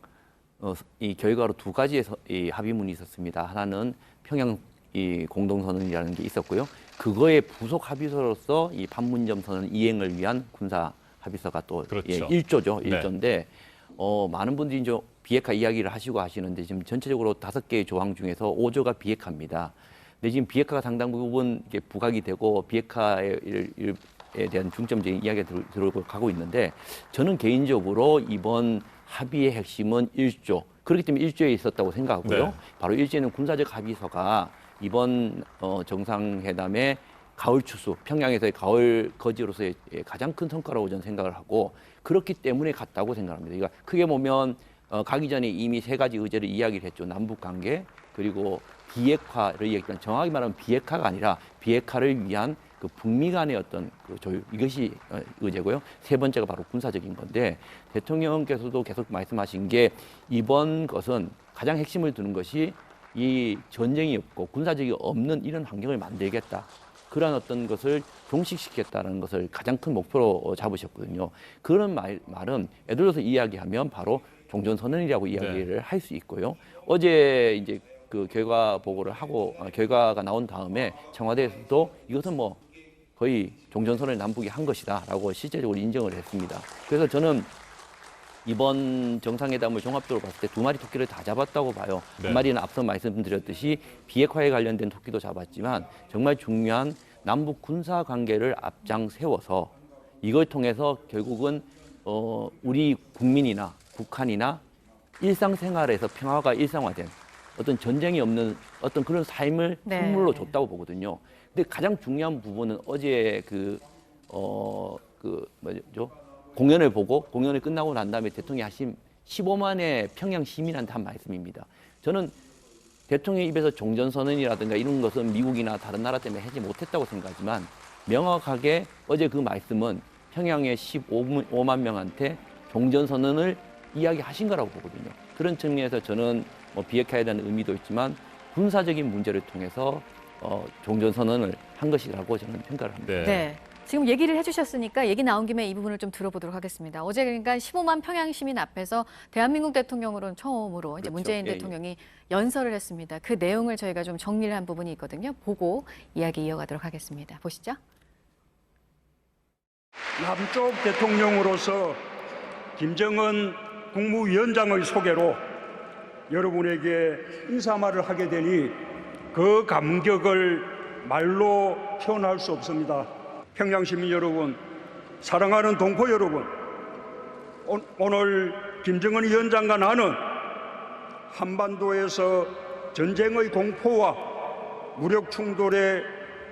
이 결과로 두 가지의 이 합의문이 있었습니다. 하나는 평양 이 공동선언이라는 게 있었고요. 그거의 부속 합의서로서 이 판문점 선언 이행을 위한 군사 합의서가 또 그렇죠. 1조죠. 네. 1조인데 많은 분들이 이제 비핵화 이야기를 하시고 하시는데 지금 전체적으로 5개의 조항 중에서 5조가 비핵화입니다. 근데 지금 비핵화가 상당 부분 이게 부각이 되고 비핵화에 대한 중점적인 이야기가 들어가고 있는데 저는 개인적으로 이번 합의의 핵심은 1조. 그렇기 때문에 1조에 있었다고 생각하고요. 네. 바로 1조에는 군사적 합의서가 이번 정상회담의 가을 추수, 평양에서의 가을 거지로서의 가장 큰 성과라고 저는 생각을 하고 그렇기 때문에 갔다고 생각합니다. 그러니까 크게 보면 가기 전에 이미 3가지 의제를 이야기를 했죠. 남북 관계 그리고 비핵화를 얘기했지만 정확히 말하면 비핵화가 아니라 비핵화를 위한 그 북미 간의 어떤 그 조율 이것이 의제고요. 3번째가 바로 군사적인 건데 대통령께서도 계속 말씀하신 게 이번 것은 가장 핵심을 두는 것이 이 전쟁이 없고 군사적이 없는 이런 환경을 만들겠다. 그런 어떤 것을 종식시켰다는 것을 가장 큰 목표로 잡으셨거든요. 그런 말은 예를 들어서 이야기하면 바로 종전선언이라고 이야기를 할 수 있고요. 어제 이제 그 결과 보고를 하고 결과가 나온 다음에 청와대에서도 이것은 뭐 거의 종전선언을 남북이 한 것이다라고 실제적으로 인정을 했습니다. 그래서 저는 이번 정상회담을 종합적으로 봤을 때 2마리 토끼를 다 잡았다고 봐요. 네. 한 마리는 앞서 말씀드렸듯이 비핵화에 관련된 토끼도 잡았지만 정말 중요한 남북 군사 관계를 앞장 세워서 이걸 통해서 결국은 우리 국민이나 북한이나 일상생활에서 평화가 일상화된 어떤 전쟁이 없는 어떤 그런 삶을 네. 선물로 줬다고 보거든요. 근데 가장 중요한 부분은 어제 공연을 보고 공연을 끝나고 난 다음에 대통령이 하신 15만의 평양 시민한테 한 말씀입니다. 저는 대통령 입에서 종전선언이라든가 이런 것은 미국이나 다른 나라 때문에 하지 못했다고 생각하지만 명확하게 어제 그 말씀은 평양의 15만 명한테 종전선언을 이야기하신 거라고 보거든요. 그런 측면에서 저는 뭐 비핵화에 대한 의미도 있지만 군사적인 문제를 통해서 종전선언을 한 것이라고 저는 평가를 합니다. 네. 네. 지금 얘기를 해주셨으니까 얘기 나온 김에 이 부분을 좀 들어보도록 하겠습니다. 어제 그러니까 15만 평양 시민 앞에서 대한민국 대통령으로는 처음으로 이제 그렇죠. 문재인 예, 예. 대통령이 연설을 했습니다. 그 내용을 저희가 좀 정리를 한 부분이 있거든요. 보고 이야기 이어가도록 하겠습니다. 보시죠. 남쪽 대통령으로서 김정은 국무위원장의 소개로 여러분에게 인사말을 하게 되니 그 감격을 말로 표현할 수 없습니다. 평양 시민 여러분, 사랑하는 동포 여러분, 오늘 김정은 위원장과 나는 한반도에서 전쟁의 공포와 무력 충돌의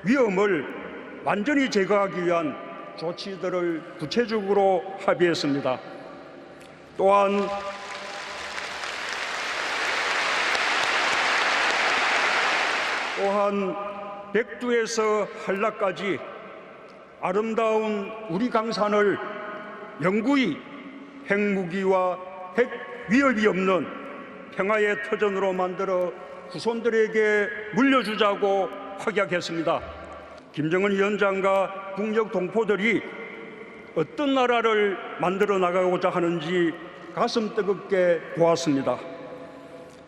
위험을 완전히 제거하기 위한 조치들을 구체적으로 합의했습니다. 또한 백두에서 한라까지 아름다운 우리 강산을 영구히 핵무기와 핵 위협이 없는 평화의 터전으로 만들어 후손들에게 물려주자고 확약했습니다. 김정은 위원장과 북녘 동포들이 어떤 나라를 만들어 나가고자 하는지 가슴 뜨겁게 보았습니다.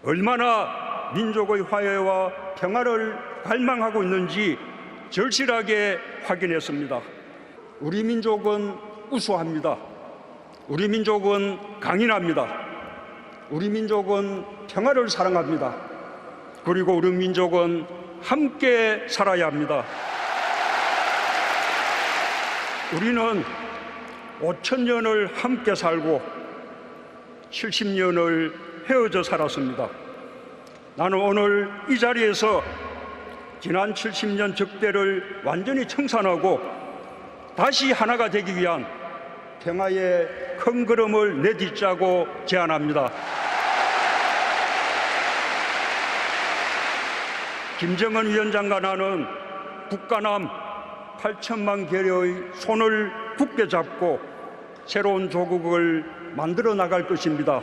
얼마나 민족의 화해와 평화를 갈망하고 있는지 절실하게 확인했습니다. 우리 민족은 우수합니다. 우리 민족은 강인합니다. 우리 민족은 평화를 사랑합니다. 그리고 우리 민족은 함께 살아야 합니다. 우리는 5,000년을 함께 살고 70년을 헤어져 살았습니다. 나는 오늘 이 자리에서 지난 70년 적대를 완전히 청산하고 다시 하나가 되기 위한 평화의 큰 걸음을 내딛자고 제안합니다. 김정은 위원장과 나는 북과 남 8천만 계려의 손을 굳게 잡고 새로운 조국을 만들어 나갈 것입니다.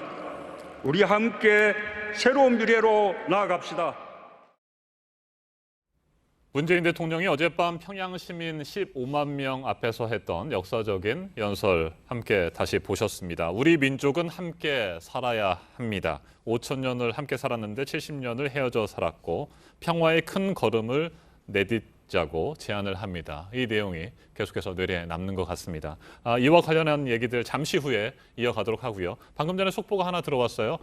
우리 함께 새로운 미래로 나아갑시다. 문재인 대통령이 어젯밤 평양 시민 15만 명 앞에서 했던 역사적인 연설 함께 다시 보셨습니다. 우리 민족은 함께 살아야 합니다. 5,000년을 함께 살았는데 70년을 헤어져 살았고 평화의 큰 걸음을 내딛자고 제안을 합니다. 이 내용이 계속해서 뇌리에 남는 것 같습니다. 이와 관련한 얘기들 잠시 후에 이어가도록 하고요. 방금 전에 속보가 하나 들어왔어요.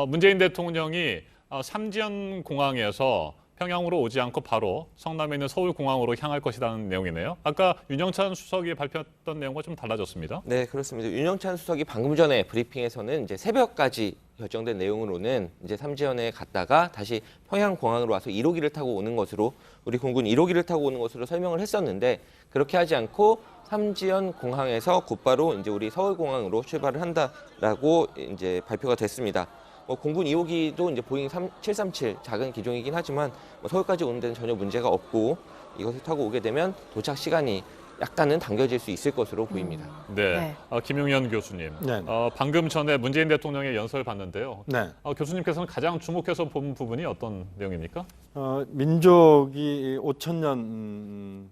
문재인 대통령이 삼지연 공항에서 평양으로 오지 않고 바로 성남에 있는 서울공항으로 향할 것이라는 내용이네요. 아까 윤영찬 수석이 발표했던 내용과 좀 달라졌습니다. 네, 그렇습니다. 윤영찬 수석이 방금 전에 브리핑에서는 이제 새벽까지 결정된 내용으로는 이제 삼지연에 갔다가 다시 평양공항으로 와서 1호기를 타고 오는 것으로 우리 공군 1호기를 타고 오는 것으로 설명을 했었는데 그렇게 하지 않고 삼지연 공항에서 곧바로 이제 우리 서울공항으로 출발을 한다라고 이제 발표가 됐습니다. 공군 2호기도 이제 보잉 737 작은 기종이긴 하지만 서울까지 오는 데는 전혀 문제가 없고 이것을 타고 오게 되면 도착 시간이 약간은 당겨질 수 있을 것으로 보입니다. 네, 김용현 교수님. 네. 방금 전에 문재인 대통령의 연설 봤는데요. 네. 교수님께서는 가장 주목해서 본 부분이 어떤 내용입니까? 민족이 5,000년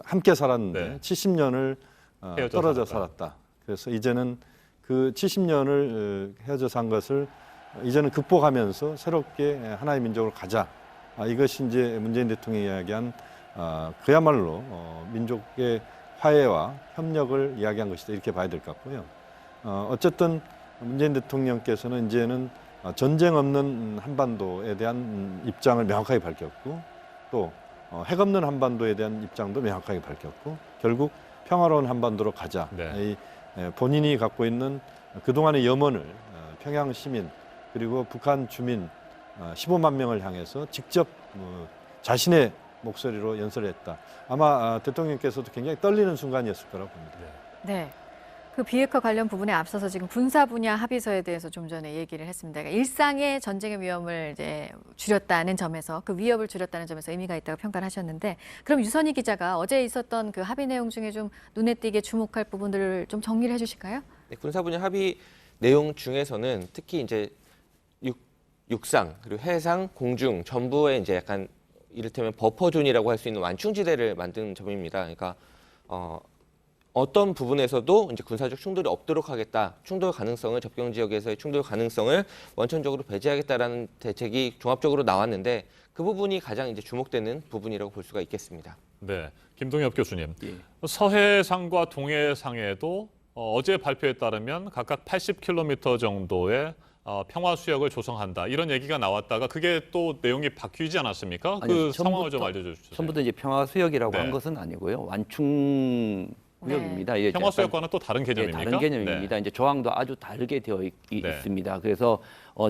함께 살았는데 네. 70년을 헤어져 떨어져 살았다. 살았다. 그래서 이제는 그 70년을 헤어져 산 것을 이제는 극복하면서 새롭게 하나의 민족으로 가자. 이것이 이제 문재인 대통령이 이야기한 그야말로 민족의 화해와 협력을 이야기한 것이다. 이렇게 봐야 될 것 같고요. 어쨌든 문재인 대통령께서는 이제는 전쟁 없는 한반도에 대한 입장을 명확하게 밝혔고 또 핵 없는 한반도에 대한 입장도 명확하게 밝혔고 결국 평화로운 한반도로 가자. 네. 본인이 갖고 있는 그동안의 염원을 평양 시민 그리고 북한 주민 15만 명을 향해서 직접 자신의 목소리로 연설했다. 아마 대통령께서도 굉장히 떨리는 순간이었을 거라고 봅니다. 네. 그 비핵화 관련 부분에 앞서서 지금 군사 분야 합의서에 대해서 좀 전에 얘기를 했습니다. 그러니까 일상의 전쟁의 위험을 이제 줄였다는 점에서 그 위협을 줄였다는 점에서 의미가 있다고 평가를 하셨는데 그럼 유선희 기자가 어제 있었던 그 합의 내용 중에 좀 눈에 띄게 주목할 부분들을 좀 정리를 해주실까요? 네, 군사 분야 합의 내용 중에서는 특히 이제 육상 그리고 해상, 공중 전부에 이제 약간 이를테면 버퍼존이라고 할 수 있는 완충지대를 만든 점입니다. 그러니까 어떤 부분에서도 이제 군사적 충돌이 없도록 하겠다. 충돌 가능성을 접경 지역에서의 충돌 가능성을 원천적으로 배제하겠다라는 대책이 종합적으로 나왔는데 그 부분이 가장 이제 주목되는 부분이라고 볼 수가 있겠습니다. 네, 김동엽 교수님. 서해상과 동해상에도 어제 발표에 따르면 각각 80km 정도의 평화 수역을 조성한다. 이런 얘기가 나왔다가 그게 또 내용이 바뀌지 않았습니까? 아니요, 그 상황을 좀 알려주시죠. 처음부터 이제 평화 수역이라고 네. 한 것은 아니고요. 완충 구역입니다. 네. 평화 수역과는 또 다른 개념입니까? 다른 개념입니다. 네. 이제 조항도 아주 다르게 되어 네. 있습니다. 그래서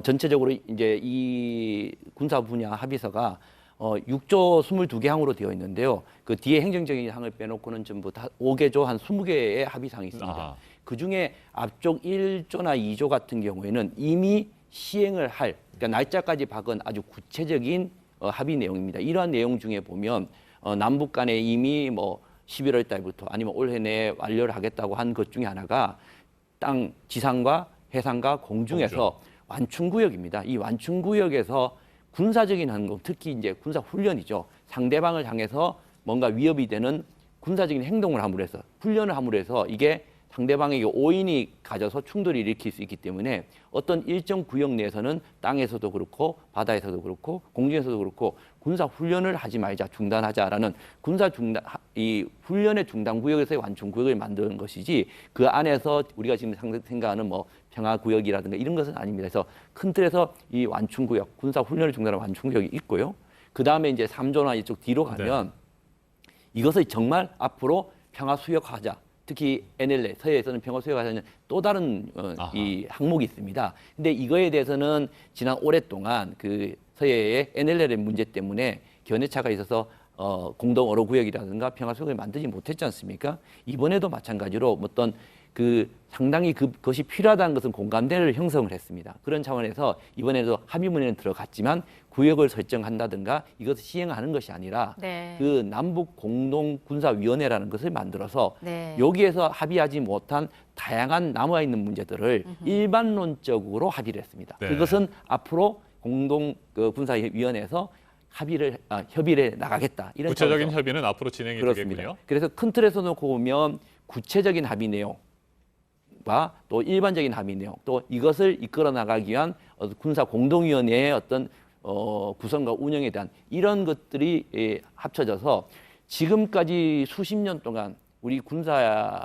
전체적으로 이제 이 군사 분야 합의서가 6조 22개 항으로 되어 있는데요. 그 뒤에 행정적인 항을 빼놓고는 전부 다 5개조 한 20개의 합의사항이 있습니다. 아하. 그중에 앞쪽 1조나 2조 같은 경우에는 이미 시행을 할, 그러니까 날짜까지 박은 아주 구체적인 합의 내용입니다. 이러한 내용 중에 보면 남북 간에 이미 11월 달부터 아니면 올해 내에 완료를 하겠다고 한 것 중에 하나가 땅, 지상과 해상과 공중에서 완충구역입니다. 이 완충구역에서 군사적인 항공, 특히 이제 군사 훈련이죠. 상대방을 향해서 뭔가 위협이 되는 군사적인 행동을 함으로 해서 훈련을 함으로 해서 이게 상대방에게 오인이 가져서 충돌을 일으킬 수 있기 때문에 어떤 일정 구역 내에서는 땅에서도 그렇고 바다에서도 그렇고 공중에서도 그렇고 군사 훈련을 하지 말자, 중단하자라는 이 훈련의 중단 구역에서의 완충 구역을 만드는 것이지 그 안에서 우리가 지금 생각하는 평화 구역이라든가 이런 것은 아닙니다. 그래서 큰 틀에서 이 완충 구역, 군사 훈련을 중단하는 완충 구역이 있고요. 그 다음에 이제 3조나 이쪽 뒤로 가면 이것을 정말 앞으로 평화 수역하자. 특히 NLL 서해에서는 평화 수역하자는 또 다른 이 항목이 있습니다. 근데 이거에 대해서는 지난 오랫동안 그 서해의 NLL의 문제 때문에 견해차가 있어서 공동 어로 구역이라든가 평화 수역을 만들지 못했지 않습니까? 이번에도 마찬가지로 어떤 그 상당히 그것이 필요하다는 것은 공감대를 형성을 했습니다. 그런 차원에서 이번에도 합의문에는 들어갔지만 구역을 설정한다든가 이것을 시행하는 것이 아니라 네. 그 남북 공동 군사위원회라는 것을 만들어서 네. 여기에서 합의하지 못한 다양한 남아 있는 문제들을 일반론적으로 합의를 했습니다. 네. 그것은 앞으로 공동 군사위원회에서 협의를 나가겠다. 이런 구체적인 차원에서. 협의는 앞으로 진행이 그렇습니다. 되겠군요. 그래서 큰 틀에서 놓고 보면 구체적인 합의 내용과 또 일반적인 합의 내용, 또 이것을 이끌어 나가기 위한 군사 공동위원회의 어떤 구성과 운영에 대한 이런 것들이 합쳐져서 지금까지 수십 년 동안 우리 군사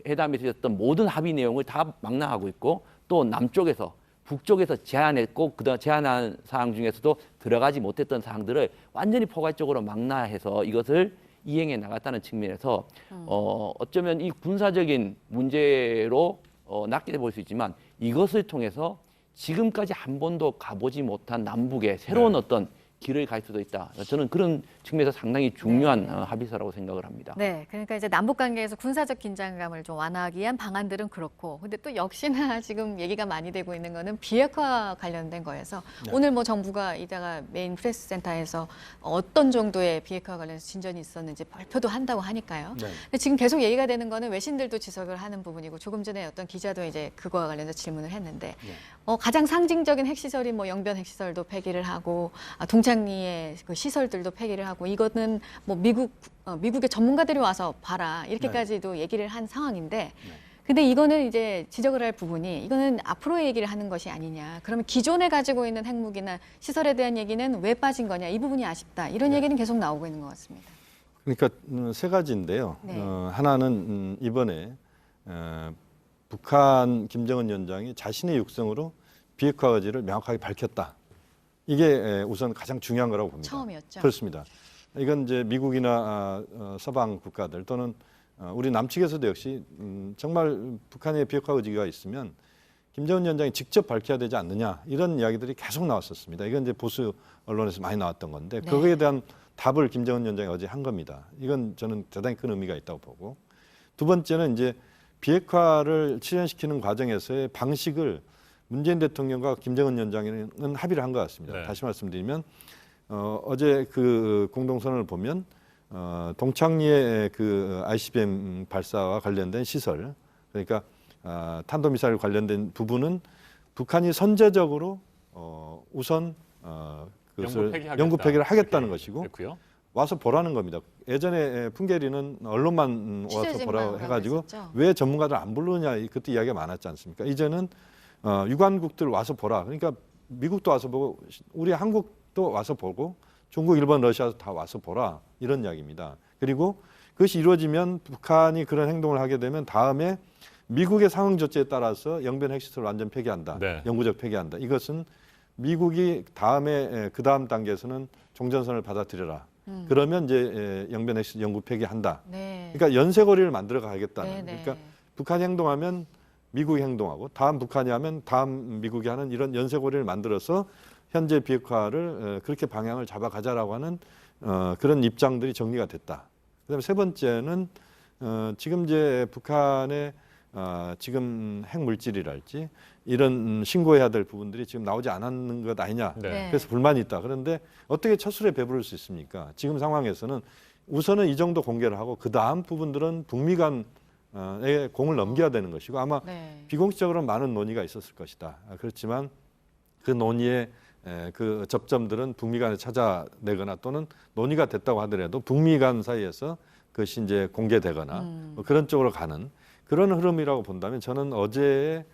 회담에서 있었던 모든 합의 내용을 다 망라하고 있고 또 남쪽에서 북쪽에서 제안했고 그다음 제안한 사항 중에서도 들어가지 못했던 사항들을 완전히 포괄적으로 망라해서 이것을 이행해 나갔다는 측면에서 어쩌면 이 군사적인 문제로 낚게 볼 수 있지만 이것을 통해서 지금까지 한 번도 가보지 못한 남북의 새로운 어떤 길을 갈 수도 있다. 저는 그런 측면에서 상당히 중요한 합의서라고 생각을 합니다. 네, 그러니까 이제 남북 관계에서 군사적 긴장감을 좀 완화하기 위한 방안들은 그렇고, 근데 또 역시나 지금 얘기가 많이 되고 있는 거는 비핵화 관련된 거여서 오늘 뭐 정부가 이따가 메인 프레스 센터에서 어떤 정도의 비핵화 관련해서 진전이 있었는지 발표도 한다고 하니까요. 근데 지금 계속 얘기가 되는 거는 외신들도 지적을 하는 부분이고 조금 전에 어떤 기자도 이제 그거와 관련해서 질문을 했는데 가장 상징적인 핵시설인 뭐 영변 핵시설도 폐기를 하고 동창리의 그 시설들도 폐기를 하고 이거는 뭐 미국의 전문가들이 와서 봐라 이렇게까지도 얘기를 한 상황인데 근데 이거는 이제 지적을 할 부분이 이거는 앞으로의 얘기를 하는 것이 아니냐. 그러면 기존에 가지고 있는 핵무기나 시설에 대한 얘기는 왜 빠진 거냐. 이 부분이 아쉽다. 이런 얘기는 계속 나오고 있는 것 같습니다. 그러니까 세 가지인데요. 하나는 이번에 북한 김정은 위원장이 자신의 육성으로 비핵화 의지를 명확하게 밝혔다. 이게 우선 가장 중요한 거라고 봅니다. 처음이었죠. 그렇습니다. 이건 이제 미국이나 서방 국가들 또는 우리 남측에서도 역시 정말 북한의 비핵화 의지가 있으면 김정은 위원장이 직접 밝혀야 되지 않느냐 이런 이야기들이 계속 나왔었습니다. 이건 이제 보수 언론에서 많이 나왔던 건데 거기에 대한 답을 김정은 위원장이 어제 한 겁니다. 이건 저는 대단히 큰 의미가 있다고 보고 두 번째는 이제 비핵화를 실현시키는 과정에서의 방식을 문재인 대통령과 김정은 위원장은 합의를 한 것 같습니다. 다시 말씀드리면 어제 그 공동선언을 보면 동창리의 그 ICBM 발사와 관련된 시설, 그러니까 탄도미사일 관련된 부분은 북한이 선제적으로 우선 그것을 영구 폐기를 하겠다는 것이고 됐고요. 와서 보라는 겁니다. 예전에 풍계리는 언론만 와서 보라고 해가지고 왜 전문가들 안 부르냐 그때 이야기가 많았지 않습니까? 이제는 유관국들 와서 보라. 그러니까 미국도 와서 보고 우리 한국도 와서 보고 중국, 일본, 러시아도 다 와서 보라 이런 이야기입니다. 그리고 그것이 이루어지면 북한이 그런 행동을 하게 되면 다음에 미국의 상응 조치에 따라서 영변 핵시설을 완전 폐기한다. 영구적 폐기한다. 이것은 미국이 다음에 그 다음 단계에서는 종전선을 받아들여라. 그러면 이제 영변 핵시설 영구 폐기한다. 그러니까 연쇄고리를 만들어 가겠다는. 그러니까 북한이 행동하면 미국이 행동하고 다음 북한이 하면 다음 미국이 하는 이런 연쇄고리를 만들어서 현재 비핵화를 그렇게 방향을 잡아가자라고 하는 그런 입장들이 정리가 됐다. 그다음에 세 번째는 지금 이제 북한의 지금 핵물질이랄지 이런 신고해야 될 부분들이 지금 나오지 않았는 것 아니냐. 그래서 불만이 있다. 그런데 어떻게 첫술에 배부를 수 있습니까? 지금 상황에서는 우선은 이 정도 공개를 하고 그 다음 부분들은 북미 간에 공을 넘겨야 되는 것이고 아마 비공식적으로 많은 논의가 있었을 것이다. 그렇지만 그 논의의 그 접점들은 북미 간에 찾아내거나 또는 논의가 됐다고 하더라도 북미 간 사이에서 그것이 이제 공개되거나 뭐 그런 쪽으로 가는 그런 흐름이라고 본다면 저는 어제의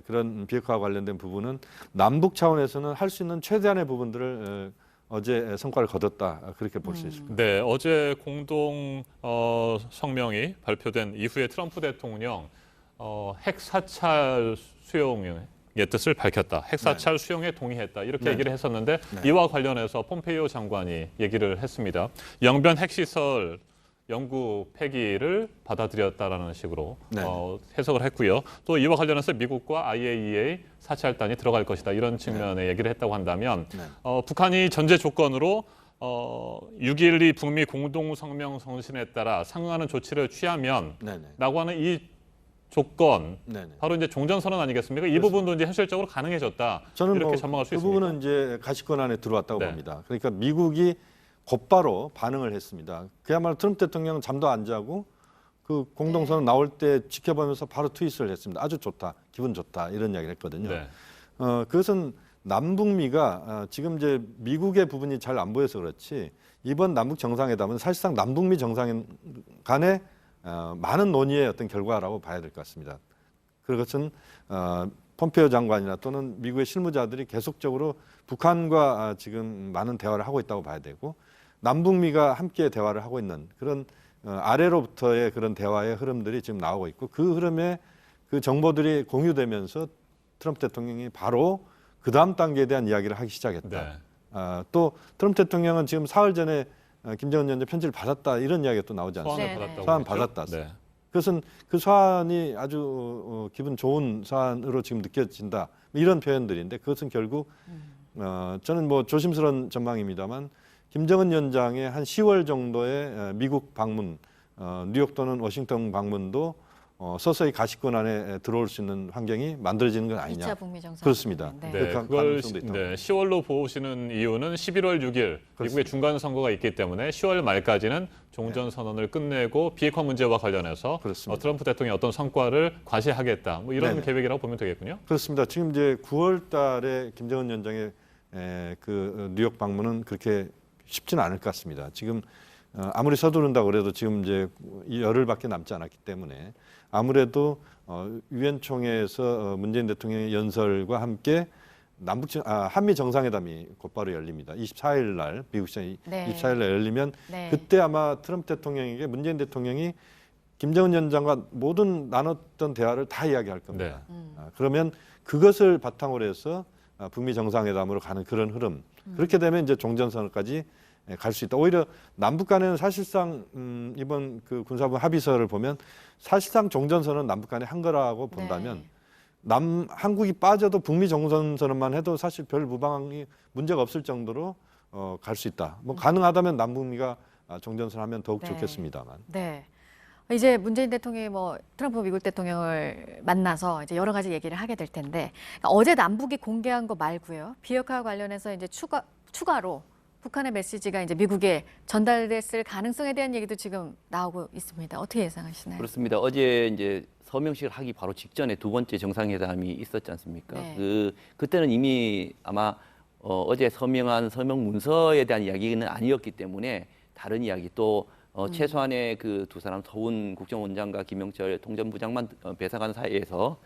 그런 비핵화와 관련된 부분은 남북 차원에서는 할 수 있는 최대한의 부분들을 어제 성과를 거뒀다 그렇게 볼 수 있습니다. 네, 어제 공동 성명이 발표된 이후에 트럼프 대통령 핵 사찰 수용의 뜻을 밝혔다. 핵 사찰 수용에 동의했다. 이렇게 얘기를 했었는데 이와 관련해서 폼페이오 장관이 얘기를 했습니다. 영변 핵시설 영구 폐기를 받아들였다라는 식으로 네. 해석을 했고요. 또 이와 관련해서 미국과 IAEA 사찰단이 들어갈 것이다 이런 측면의 얘기를 했다고 한다면 북한이 전제 조건으로 6.12 북미 공동성명 성신에 따라 상응하는 조치를 취하면 라고 하는 이 조건, 바로 이제 종전선언 아니겠습니까? 이 부분도 이제 현실적으로 가능해졌다. 저는 이렇게 전망할 수 그 있습니다. 부분은 이제 가시권 안에 들어왔다고 봅니다. 그러니까 미국이 곧바로 반응을 했습니다. 그야말로 트럼프 대통령은 잠도 안 자고 그 공동선언 나올 때 지켜보면서 바로 트윗을 했습니다. 아주 좋다, 기분 좋다 이런 이야기를 했거든요. 그것은 남북미가 지금 이제 미국의 부분이 잘 안 보여서 그렇지 이번 남북 정상회담은 사실상 남북미 정상 간의 많은 논의의 어떤 결과라고 봐야 될 것 같습니다. 그것은 폼페이오 장관이나 또는 미국의 실무자들이 계속적으로 북한과 지금 많은 대화를 하고 있다고 봐야 되고 남북미가 함께 대화를 하고 있는 그런 아래로부터의 그런 대화의 흐름들이 지금 나오고 있고 그 흐름에 그 정보들이 공유되면서 트럼프 대통령이 바로 그 다음 단계에 대한 이야기를 하기 시작했다. 또 트럼프 대통령은 지금 사흘 전에 김정은 위원장 편지를 받았다 이런 이야기가 또 나오지 않습니까? 사안 받았다. 그것은 그 사안이 아주 기분 좋은 사안으로 지금 느껴진다 이런 표현들인데 그것은 결국 저는 뭐 조심스러운 전망입니다만 김정은 위원장의 한 10월 정도의 미국 방문, 뉴욕 또는 워싱턴 방문도 서서히 가시권 안에 들어올 수 있는 환경이 만들어지는 건 아니냐. 2차 북미 정상회담. 그렇습니다. 그걸 10월로 보시는 이유는 11월 6일 미국의 중간 선거가 있기 때문에 10월 말까지는 종전 선언을 끝내고 비핵화 문제와 관련해서 트럼프 대통령이 어떤 성과를 과시하겠다. 뭐 이런 계획이라고 보면 되겠군요. 그렇습니다. 지금 이제 9월 달에 김정은 위원장의 그 뉴욕 방문은 그렇게 쉽지는 않을 것 같습니다. 지금 아무리 서두른다고 그래도 지금 이제 열흘밖에 남지 않았기 때문에 아무래도 유엔 총회에서 문재인 대통령의 연설과 함께 한미 정상회담이 곧바로 열립니다. 24일 날 미국 시간 24일 날 열리면 그때 아마 트럼프 대통령에게 문재인 대통령이 김정은 위원장과 모든 나눴던 대화를 다 이야기할 겁니다. 그러면 그것을 바탕으로 해서 북미 정상회담으로 가는 그런 흐름. 그렇게 되면 이제 종전선언까지 갈 수 있다. 오히려 남북 간에는 사실상 이번 그 군사부 합의서를 보면 사실상 종전선언은 남북 간에 한 거라고 본다면 한국이 빠져도 북미 정전선언만 해도 사실 별 무방이 문제가 없을 정도로 갈 수 있다. 뭐 가능하다면 남북미가 종전선언하면 더욱 좋겠습니다만. 이제 문재인 대통령이 뭐 트럼프 미국 대통령을 만나서 이제 여러 가지 얘기를 하게 될 텐데 어제 남북이 공개한 거 말고요. 비핵화 관련해서 이제 추가로 북한의 메시지가 이제 미국에 전달됐을 가능성에 대한 얘기도 지금 나오고 있습니다. 어떻게 예상하시나요? 그렇습니다. 어제 이제 서명식을 하기 바로 직전에 두 번째 정상회담이 있었지 않습니까? 그때는 이미 아마 어제 서명한 서명 문서에 대한 이야기는 아니었기 때문에 다른 이야기 또 최소한의 그 두 사람 서훈 국정원장과 김영철 통전부장만 배석한 사이에서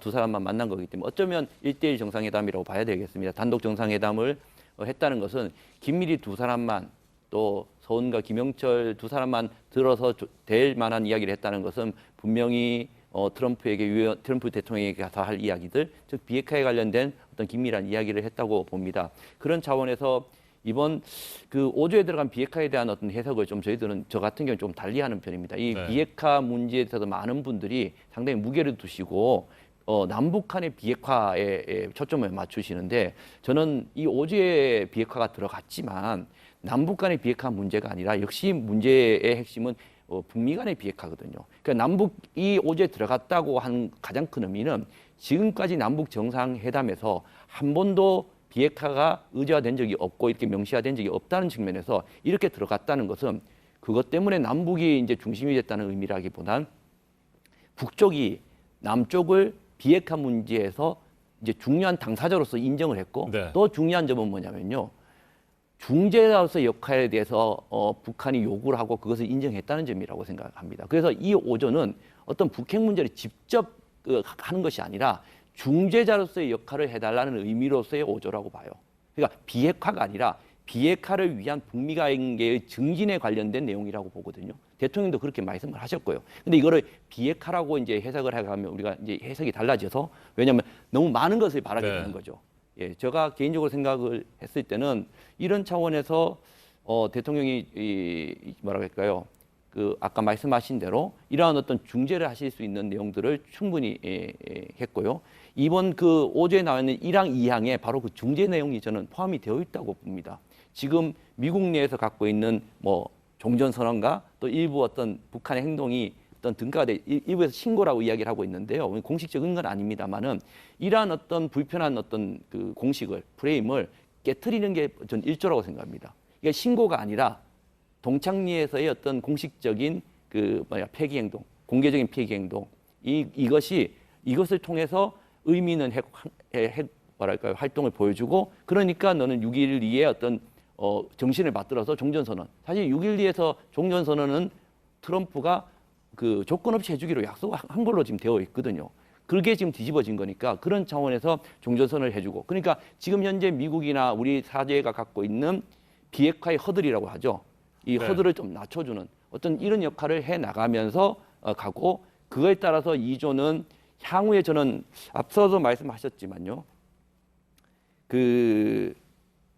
두 사람만 만난 거기 때문에 어쩌면 1대1 정상회담이라고 봐야 되겠습니다. 단독 정상회담을 했다는 것은 김일이 두 사람만 또 서훈과 김영철 두 사람만 들어서 될 만한 이야기를 했다는 것은 분명히 트럼프 대통령에게 가서 할 이야기들, 즉 비핵화에 관련된 어떤 긴밀한 이야기를 했다고 봅니다. 그런 차원에서 이번 그 5조에 들어간 비핵화에 대한 어떤 해석을 좀 저희들은 저 같은 경우는 좀 달리하는 편입니다. 이 비핵화 문제에 대해서 많은 분들이 상당히 무게를 두시고 남북한의 비핵화에 초점을 맞추시는데 저는 이 5조의 비핵화가 들어갔지만 남북 간의 비핵화 문제가 아니라 역시 문제의 핵심은 북미 간의 비핵화거든요. 그러니까 남북이 5조에 들어갔다고 한 가장 큰 의미는 지금까지 남북 정상회담에서 한 번도 비핵화가 의제화된 적이 없고 이렇게 명시화된 적이 없다는 측면에서 이렇게 들어갔다는 것은 그것 때문에 남북이 이제 중심이 됐다는 의미라기보단 북쪽이 남쪽을 비핵화 문제에서 이제 중요한 당사자로서 인정을 했고 또 중요한 점은 뭐냐면요. 중재자로서의 역할에 대해서 북한이 요구를 하고 그것을 인정했다는 점이라고 생각합니다. 그래서 이 5조는 어떤 북핵 문제를 직접 하는 것이 아니라 중재자로서의 역할을 해달라는 의미로서의 5조라고 봐요. 그러니까 비핵화가 아니라 비핵화를 위한 북미 관계의 증진에 관련된 내용이라고 보거든요. 대통령도 그렇게 말씀을 하셨고요. 근데 이거를 비핵화라고 이제 해석을 해가면 우리가 이제 해석이 달라져서 왜냐하면 너무 많은 것을 바라게 되는 거죠. 예, 제가 개인적으로 생각을 했을 때는 이런 차원에서 대통령이 뭐라고 할까요? 그 아까 말씀하신 대로 이러한 어떤 중재를 하실 수 있는 내용들을 충분히 했고요. 이번 그 5조에 나와 있는 1항, 2항에 바로 그 중재 내용이 저는 포함이 되어 있다고 봅니다. 지금 미국 내에서 갖고 있는 뭐 종전선언과 또 일부 어떤 북한의 행동이 어떤 등가가 돼 일부에서 신고라고 이야기를 하고 있는데요. 공식적인 건 아닙니다만은 이러한 어떤 불편한 어떤 그 공식을 프레임을 깨트리는 게 전 1조라고 생각합니다. 이게 신고가 아니라 동창리에서의 어떤 공식적인 그 폐기 행동, 공개적인 폐기 행동 이것을 통해서 의미 있는 뭐랄까요 활동을 보여주고 그러니까 너는 6.12의 어떤 정신을 받들어서 종전선언. 사실 6.12에서 종전선언은 트럼프가 그 조건 없이 해주기로 약속한 걸로 지금 되어 있거든요. 그게 지금 뒤집어진 거니까 그런 차원에서 종전선언을 해주고 그러니까 지금 현재 미국이나 우리 사회가 갖고 있는 비핵화의 허들이라고 하죠. 이 허들을 좀 낮춰주는 어떤 이런 역할을 해 나가면서 가고 그거에 따라서 2조는 향후에 저는 앞서도 말씀하셨지만요. 그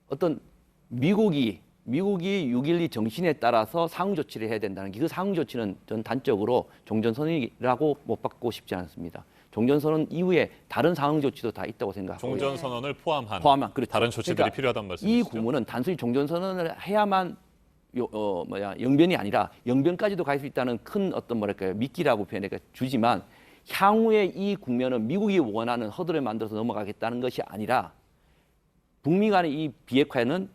어떤 미국이 6.12 정신에 따라서 상응 조치를 해야 된다는 게 그 상응 조치는 전 단적으로 종전선언이라고 못 받고 싶지 않습니다. 종전선언 이후에 다른 상응 조치도 다 있다고 생각하고 종전선언을 포함한 그렇죠. 다른 조치들이 그러니까 필요하다는 말씀이시죠? 이 구문은 단순히 종전선언을 해야만 영변이 아니라 영변까지도 갈 수 있다는 큰 어떤 뭐랄까요 미끼라고 표현해 주지만 향후에 이 국면은 미국이 원하는 허들을 만들어서 넘어가겠다는 것이 아니라 북미 간의 이 비핵화는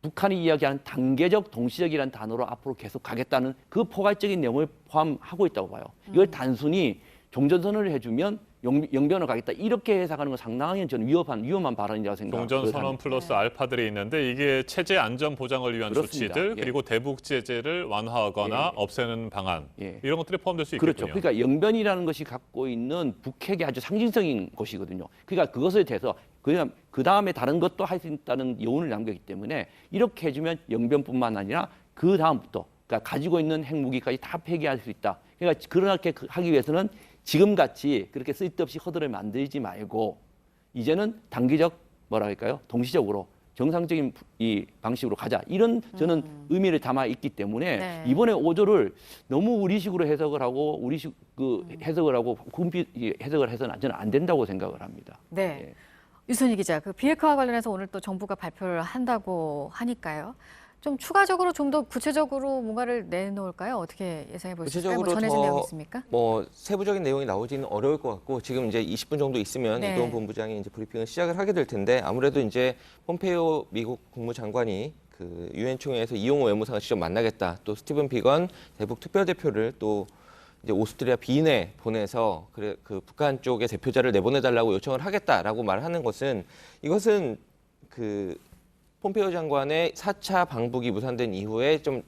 북한이 이야기하는 단계적 동시적이라는 단어로 앞으로 계속 가겠다는 그 포괄적인 내용을 포함하고 있다고 봐요. 이걸 단순히 종전선언을 해주면 영변으로 가겠다 이렇게 해석하는 건 상당히 저는 위험한 발언이라고 생각합니다. 종전선언 플러스 알파들이 있는데 이게 체제 안전 보장을 위한 그렇습니다. 조치들 그리고 대북 제재를 완화하거나 없애는 방안 이런 것들이 포함될 수 있겠군요. 그렇죠. 그러니까 영변이라는 것이 갖고 있는 북핵의 아주 상징적인 것이거든요. 그러니까 그것에 대해서 그냥 그 다음에 다른 것도 할 수 있다는 여운을 남겼기 때문에 이렇게 해주면 영변뿐만 아니라 그 다음부터 그러니까 가지고 있는 핵무기까지 다 폐기할 수 있다. 그러니까 그렇게 하기 위해서는 지금같이 그렇게 쓸데없이 허들을 만들지 말고 이제는 단기적 뭐랄까요 동시적으로 정상적인 이 방식으로 가자 이런 저는 의미를 담아 있기 때문에 이번에 5조를 너무 우리식으로 해석을 하고 우리식 그 해석을 하고 해석을 해서는 저는 안 된다고 생각을 합니다. 네. 유선희 기자, 그 비핵화와 관련해서 오늘 또 정부가 발표를 한다고 하니까요. 좀 추가적으로 좀 더 구체적으로 뭔가를 내놓을까요? 어떻게 예상해 보실까요? 뭐 전해진 내용 있습니까? 뭐 세부적인 내용이 나오지는 어려울 것 같고 지금 이제 20분 정도 있으면 이동훈 본부장이 이제 브리핑을 시작을 하게 될 텐데 아무래도 이제 폼페이오 미국 국무장관이 그 유엔 총회에서 이용호 외무상을 직접 만나겠다. 또 스티븐 비건 대북 특별대표를 또 이제 오스트리아 빈에 보내서 그 북한 쪽의 대표자를 내보내달라고 요청을 하겠다라고 말하는 것은 이것은 그 폼페이오 장관의 4차 방북이 무산된 이후에 좀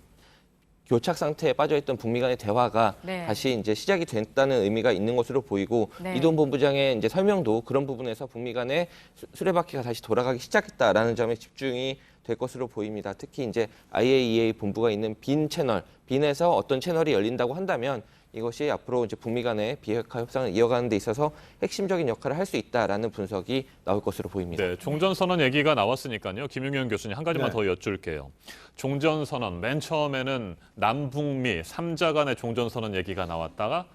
교착 상태에 빠져있던 북미 간의 대화가 다시 이제 시작이 됐다는 의미가 있는 것으로 보이고 이동 본부장의 이제 설명도 그런 부분에서 북미 간의 수레바퀴가 다시 돌아가기 시작했다라는 점에 집중이 될 것으로 보입니다. 특히 이제 IAEA 본부가 있는 빈 채널, 빈에서 어떤 채널이 열린다고 한다면 이것이 앞으로 이제 북미 간의 비핵화 협상을 이어가는 데 있어서 핵심적인 역할을 할 수 있다라는 분석이 나올 것으로 보입니다. 네, 종전선언 얘기가 나왔으니까요. 김용현 교수님 한 가지만 더 여쭐게요. 종전선언 맨 처음에는 남북미 3자 간의 종전선언 얘기가 나왔다가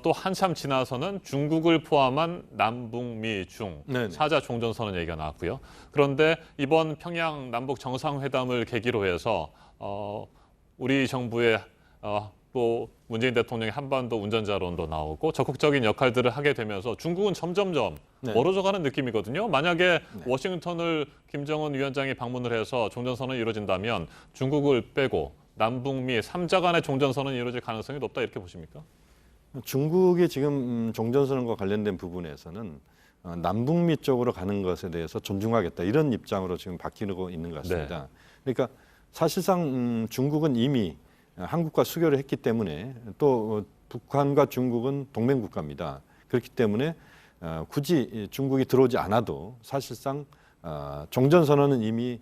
또 한참 지나서는 중국을 포함한 남북미 중 4자 종전선언 얘기가 나왔고요. 그런데 이번 평양 남북 정상회담을 계기로 해서 우리 정부의 또 문재인 대통령의 한반도 운전자론도 나오고 적극적인 역할들을 하게 되면서 중국은 점점점 멀어져가는 느낌이거든요. 만약에 워싱턴을 김정은 위원장이 방문을 해서 종전선언이 이루어진다면 중국을 빼고 남북미 3자 간의 종전선언이 이루어질 가능성이 높다 이렇게 보십니까? 중국이 지금 종전선언과 관련된 부분에서는 남북미 쪽으로 가는 것에 대해서 존중하겠다 이런 입장으로 지금 바뀌고 있는 것 같습니다. 그러니까 사실상 중국은 이미 한국과 수교를 했기 때문에 또 북한과 중국은 동맹국가입니다. 그렇기 때문에 굳이 중국이 들어오지 않아도 사실상 종전선언은 이미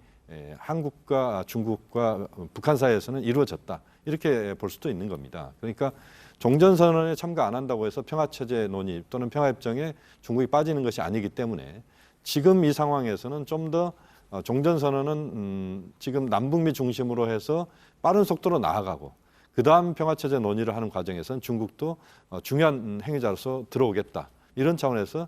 한국과 중국과 북한 사이에서는 이루어졌다. 이렇게 볼 수도 있는 겁니다. 그러니까 종전선언에 참가 안 한다고 해서 평화체제 논의 또는 평화협정에 중국이 빠지는 것이 아니기 때문에 지금 이 상황에서는 좀 더 종전선언은 지금 남북미 중심으로 해서 빠른 속도로 나아가고 그다음 평화체제 논의를 하는 과정에서는 중국도 중요한 행위자로서 들어오겠다. 이런 차원에서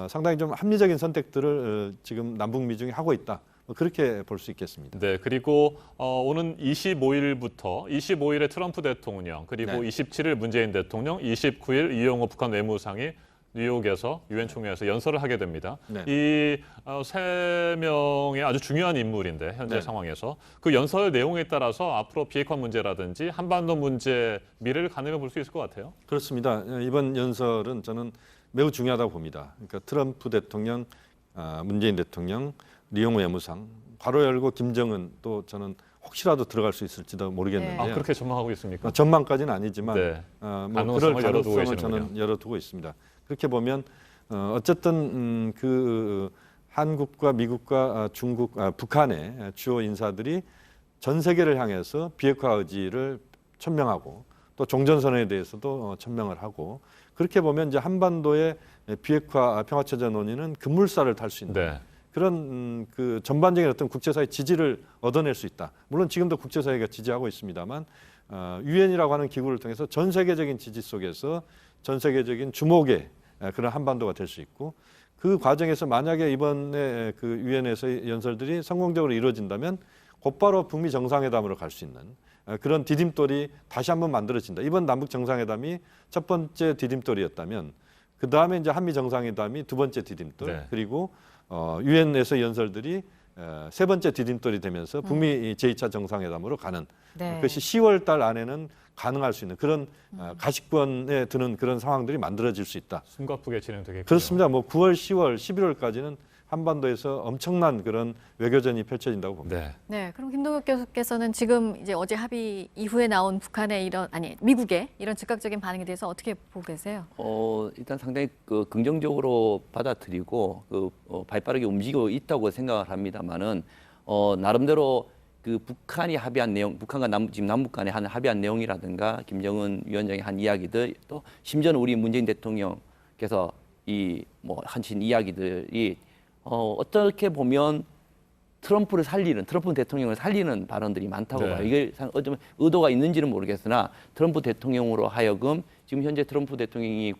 상당히 좀 합리적인 선택들을 지금 남북 미중이 하고 있다. 그렇게 볼 수 있겠습니다. 네, 그리고 오는 25일부터 25일에 트럼프 대통령, 그리고 네. 27일 문재인 대통령, 29일 이용호 북한 외무상이 뉴욕에서 유엔 총회에서 연설을 하게 됩니다. 네. 이 세 명의 아주 중요한 인물인데 현재 네. 상황에서 그 연설 내용에 따라서 앞으로 비핵화 문제라든지 한반도 문제 미래를 가늠해 볼 수 있을 것 같아요. 그렇습니다. 이번 연설은 저는 매우 중요하다고 봅니다. 그러니까 트럼프 대통령, 문재인 대통령, 리용호 외무상, 괄호 열고 김정은 또 저는 혹시라도 들어갈 수 있을지도 모르겠는데요. 네. 그렇게 전망하고 있습니까? 전망까지는 아니지만 네. 뭐 가능성을 그럴 열어두고 가능성을 계시는군요. 저는 열어두고 있습니다. 그렇게 보면 어쨌든 그 한국과 미국과 중국, 북한의 주요 인사들이 전 세계를 향해서 비핵화 의지를 천명하고 또 종전선언에 대해서도 천명을 하고 그렇게 보면 이제 한반도의 비핵화 평화체제 논의는 급물살을 탈 수 있는 네. 그런 그 전반적인 어떤 국제사회 지지를 얻어낼 수 있다. 물론 지금도 국제사회가 지지하고 있습니다만 유엔이라고 하는 기구를 통해서 전 세계적인 지지 속에서 전 세계적인 주목의 그런 한반도가 될 수 있고 그 과정에서 만약에 이번에 그 유엔에서의 연설들이 성공적으로 이루어진다면 곧바로 북미 정상회담으로 갈 수 있는 그런 디딤돌이 다시 한번 만들어진다. 이번 남북 정상회담이 첫 번째 디딤돌이었다면 그 다음에 이제 한미 정상회담이 두 번째 디딤돌 네. 그리고 유엔에서 연설들이 세 번째 디딤돌이 되면서 북미 제2차 정상회담으로 가는 네. 그것이 10월 달 안에는 가능할 수 있는 그런 가시권에 드는 그런 상황들이 만들어질 수 있다. 숨가쁘게 진행되겠군요. 그렇습니다. 뭐 9월, 10월, 11월까지는 한반도에서 엄청난 그런 외교전이 펼쳐진다고 봅니다. 네. 네, 그럼 김동욱 교수께서는 지금 이제 어제 합의 이후에 나온 북한의 미국의 이런 즉각적인 반응에 대해서 어떻게 보고 계세요? 일단 상당히 긍정적으로 받아들이고 발빠르게 움직이고 있다고 생각을 합니다만은 나름대로 그 북한이 합의한 내용, 북한과 지금 남북 간에 합의한 내용이라든가 김정은 위원장이 한 이야기들 또 심지어는 우리 문재인 대통령께서 하신 이야기들이 어떻게 보면 트럼프 대통령을 살리는 발언들이 많다고 네. 봐요. 이게 어쩌면 의도가 있는지는 모르겠으나 트럼프 대통령으로 하여금 지금 현재 트럼프 대통령이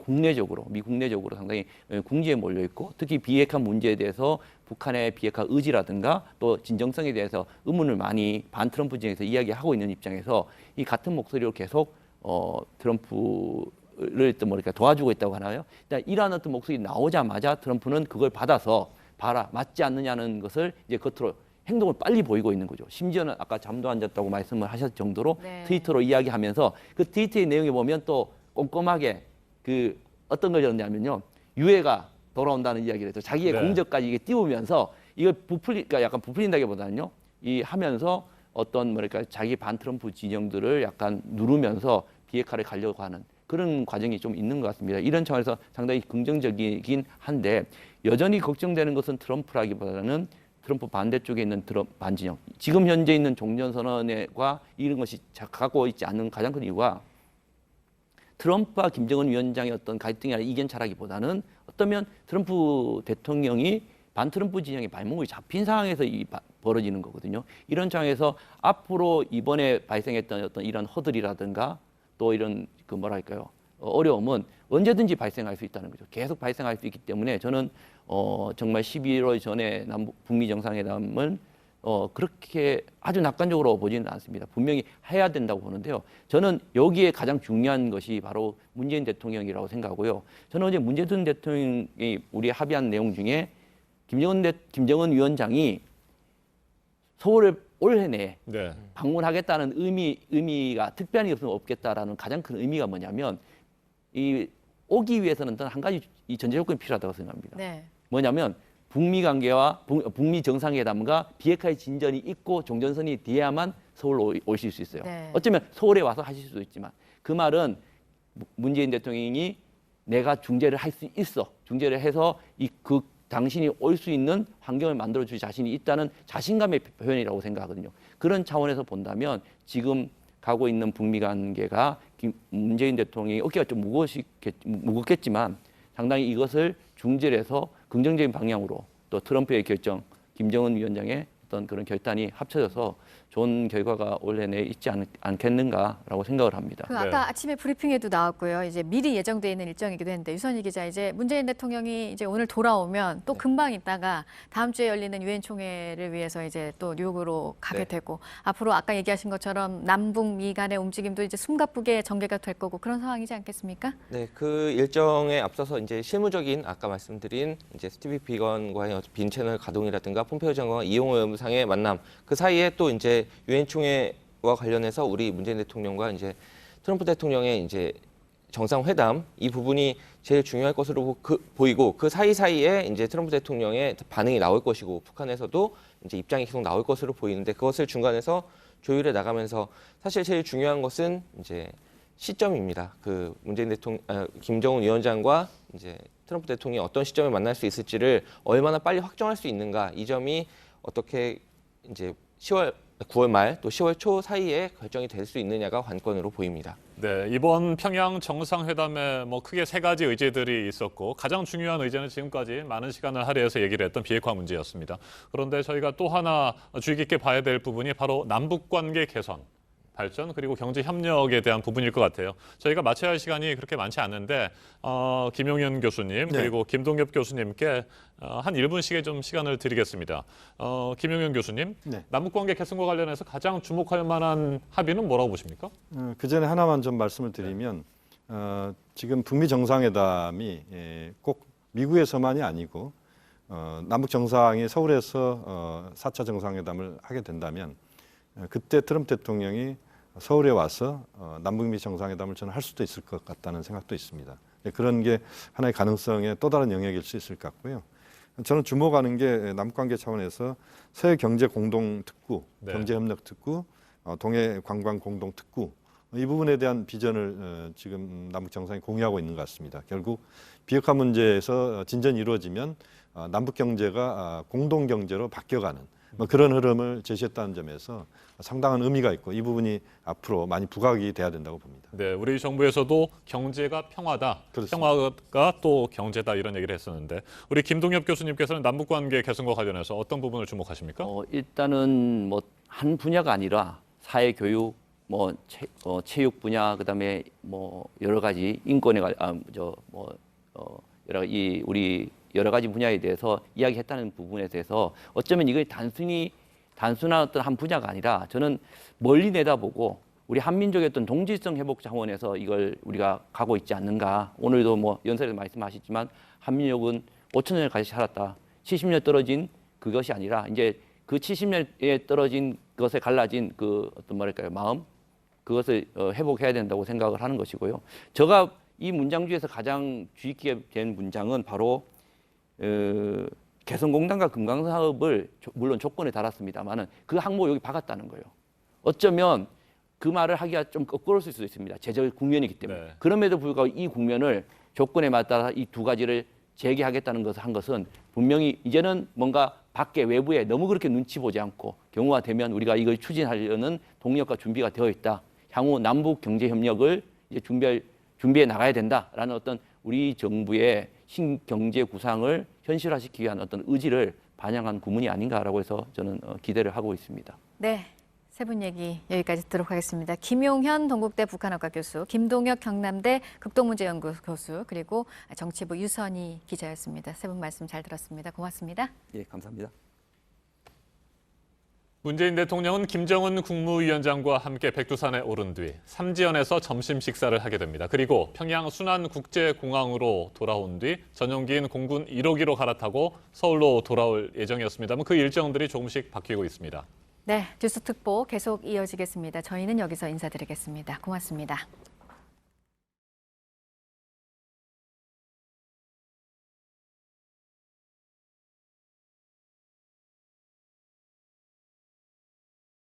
미 국내적으로 상당히 궁지에 몰려 있고 특히 비핵화 문제에 대해서 북한의 비핵화 의지라든가 또 진정성에 대해서 의문을 많이 반 트럼프 지역에서 이야기하고 있는 입장에서 이 같은 목소리로 계속 트럼프를 도와주고 있다고 하나요? 일단 이러한 어떤 목소리 나오자마자 트럼프는 그걸 받아서 봐라 맞지 않느냐는 것을 이제 겉으로 행동을 빨리 보이고 있는 거죠. 심지어는 아까 잠도 안 잤다고 말씀을 하셨을 정도로 네. 트위터로 이야기하면서 그 트위터의 내용에 보면 또 꼼꼼하게 어떤 걸 적었냐면요. 유해가 돌아온다는 이야기를 했죠. 자기의 네. 공적까지 이게 띄우면서 이걸 그러니까 약간 부풀린다기보다는요. 하면서 자기 반 트럼프 진영들을 약간 누르면서 비핵화를 가려고 하는 그런 과정이 좀 있는 것 같습니다. 이런 차원에서 상당히 긍정적이긴 한데 여전히 걱정되는 것은 트럼프라기보다는 트럼프 반대쪽에 있는 반진영. 지금 현재 있는 종전선언과 이런 것이 갖고 있지 않는 가장 큰 이유가 트럼프와 김정은 위원장의 어떤 갈등이 아니라 이견차라기보다는 어쩌면 트럼프 대통령이 반트럼프 진영의 발목이 잡힌 상황에서 벌어지는 거거든요. 이런 상황에서 앞으로 이번에 발생했던 어떤 이런 허들이라든가 또 이런 어려움은 언제든지 발생할 수 있다는 거죠. 계속 발생할 수 있기 때문에 저는 정말 11월 전에 북미 정상회담은 그렇게 아주 낙관적으로 보지는 않습니다. 분명히 해야 된다고 보는데요. 저는 여기에 가장 중요한 것이 바로 문재인 대통령이라고 생각하고요. 저는 어제 문재인 대통령이 우리 합의한 내용 중에 김정은 위원장이 서울을 올해 내에 네. 방문하겠다는 의미가 특별히 없겠다라는 가장 큰 의미가 뭐냐면 오기 위해서는 한 가지 이 전제 조건이 필요하다고 생각합니다. 네. 뭐냐면 북미 관계와 북미 정상회담과 비핵화의 진전이 있고 종전선이 돼야만 서울로 오실 수 있어요. 네. 어쩌면 서울에 와서 하실 수도 있지만 그 말은 문재인 대통령이 내가 중재를 할 수 있어. 중재를 해서 당신이 올 수 있는 환경을 만들어줄 자신이 있다는 자신감의 표현이라고 생각하거든요. 그런 차원에서 본다면 지금 가고 있는 북미 관계가 문재인 대통령이 어깨가 좀 무겁겠지만 상당히 이것을 중재를 해서 긍정적인 방향으로 또 트럼프의 결정, 김정은 위원장의 어떤 그런 결단이 합쳐져서 좋은 결과가 올해 있지 않겠는가라고 생각을 합니다. 그 아까 아침에 브리핑에도 나왔고요. 이제 미리 예정돼 있는 일정이기도 했는데 유선희 기자, 이제 문재인 대통령이 이제 오늘 돌아오면 또 금방 있다가 다음 주에 열리는 유엔 총회를 위해서 이제 또 뉴욕으로 가게 되고, 앞으로 아까 얘기하신 것처럼 남북미 간의 움직임도 이제 숨가쁘게 전개가 될 거고 그런 상황이지 않겠습니까? 네, 그 일정에 앞서서 이제 실무적인 아까 말씀드린 이제 스티브 비건과의 빈 채널 가동이라든가 폼페이오 장관과 이용호 외무상의 만남, 그 사이에 또 이제 유엔 총회와 관련해서 우리 문재인 대통령과 이제 트럼프 대통령의 이제 정상회담, 이 부분이 제일 중요할 것으로 보이고, 그 사이사이에 이제 트럼프 대통령의 반응이 나올 것이고 북한에서도 이제 입장이 계속 나올 것으로 보이는데, 그것을 중간에서 조율해 나가면서 사실 제일 중요한 것은 이제 시점입니다. 그 문재인 대통령, 김정은 위원장과 이제 트럼프 대통령이 어떤 시점에 만날 수 있을지를 얼마나 빨리 확정할 수 있는가, 이 점이 어떻게 이제 9월 말 또 10월 초 사이에 결정이 될 수 있느냐가 관건으로 보입니다. 네, 이번 평양 정상회담에 뭐 크게 세 가지 의제들이 있었고, 가장 중요한 의제는 지금까지 많은 시간을 할애해서 얘기를 했던 비핵화 문제였습니다. 그런데 저희가 또 하나 주의 깊게 봐야 될 부분이 바로 남북관계 개선, 발전, 그리고 경제 협력에 대한 부분일 것 같아요. 저희가 마쳐야 할 시간이 그렇게 많지 않은데 김용현 교수님 그리고 김동엽 교수님께 한 1분씩의 좀 시간을 드리겠습니다. 김용현 교수님, 남북관계 개선과 관련해서 가장 주목할 만한 합의는 뭐라고 보십니까? 그 전에 하나만 좀 말씀을 드리면 지금 북미 정상회담이 꼭 미국에서만이 아니고 남북 정상이 서울에서 4차 정상회담을 하게 된다면 그때 트럼프 대통령이 서울에 와서 남북미 정상회담을 저는 할 수도 있을 것 같다는 생각도 있습니다. 그런 게 하나의 가능성의 또 다른 영역일 수 있을 것 같고요. 저는 주목하는 게 남북관계 차원에서 서해 경제 공동 특구, 경제 협력 특구, 동해 관광 공동 특구, 이 부분에 대한 비전을 지금 남북 정상이 공유하고 있는 것 같습니다. 결국 비핵화 문제에서 진전이 이루어지면 남북 경제가 공동 경제로 바뀌어가는 그런 흐름을 제시했다는 점에서 상당한 의미가 있고, 이 부분이 앞으로 많이 부각이 돼야 된다고 봅니다. 네, 우리 정부에서도 경제가 평화다, 그렇습니다. 평화가 또 경제다, 이런 얘기를 했었는데, 우리 김동엽 교수님께서는 남북관계 개선과 관련해서 어떤 부분을 주목하십니까? 일단은 뭐 한 분야가 아니라 사회 교육, 뭐 체육 분야, 그다음에 뭐 여러 가지 인권에 우리 여러 가지 분야에 대해서 이야기했다는 부분에 대해서 어쩌면 이게 단순한 어떤 한 분야가 아니라 저는 멀리 내다보고 우리 한민족의 어떤 동질성 회복 차원에서 이걸 우리가 가고 있지 않는가. 오늘도 뭐 연설에서 말씀하셨지만 한민족은 5,000년을 같이 살았다. 70년 떨어진 그것이 아니라 이제 그 70년에 떨어진 것에 갈라진 그 어떤 뭐랄까요, 마음, 그것을 회복해야 된다고 생각을 하는 것이고요. 제가 이 문장 중에서 가장 주의 깊게 된 문장은 바로 개성공단과 금강사업을 물론 조건에 달았습니다만은 그 항목 여기 박았다는 거예요. 어쩌면 그 말을 하기가 좀 거꾸로울 수도 있습니다. 제적 국면이기 때문에. 그럼에도 불구하고 이 국면을 조건에 맞따라 이 두 가지를 재개하겠다는 것을 한 것은 분명히 이제는 뭔가 밖에 외부에 너무 그렇게 눈치 보지 않고 경우가 되면 우리가 이걸 추진하려는 동력과 준비가 되어 있다. 향후 남북 경제 협력을 이제 준비해 나가야 된다라는 어떤 우리 정부의 신경제 구상을 현실화시키기 위한 어떤 의지를 반영한 구문이 아닌가라고 해서 저는 기대를 하고 있습니다. 네, 세 분 얘기 여기까지 듣도록 하겠습니다. 김용현 동국대 북한학과 교수, 김동엽 경남대 극동문제연구 교수, 그리고 정치부 유선희 기자였습니다. 세 분 말씀 잘 들었습니다. 고맙습니다. 예, 감사합니다. 문재인 대통령은 김정은 국무위원장과 함께 백두산에 오른 뒤 삼지연에서 점심 식사를 하게 됩니다. 그리고 평양 순안국제공항으로 돌아온 뒤 전용기인 공군 1호기로 갈아타고 서울로 돌아올 예정이었습니다만 그 일정들이 조금씩 바뀌고 있습니다. 네, 뉴스 특보 계속 이어지겠습니다. 저희는 여기서 인사드리겠습니다. 고맙습니다.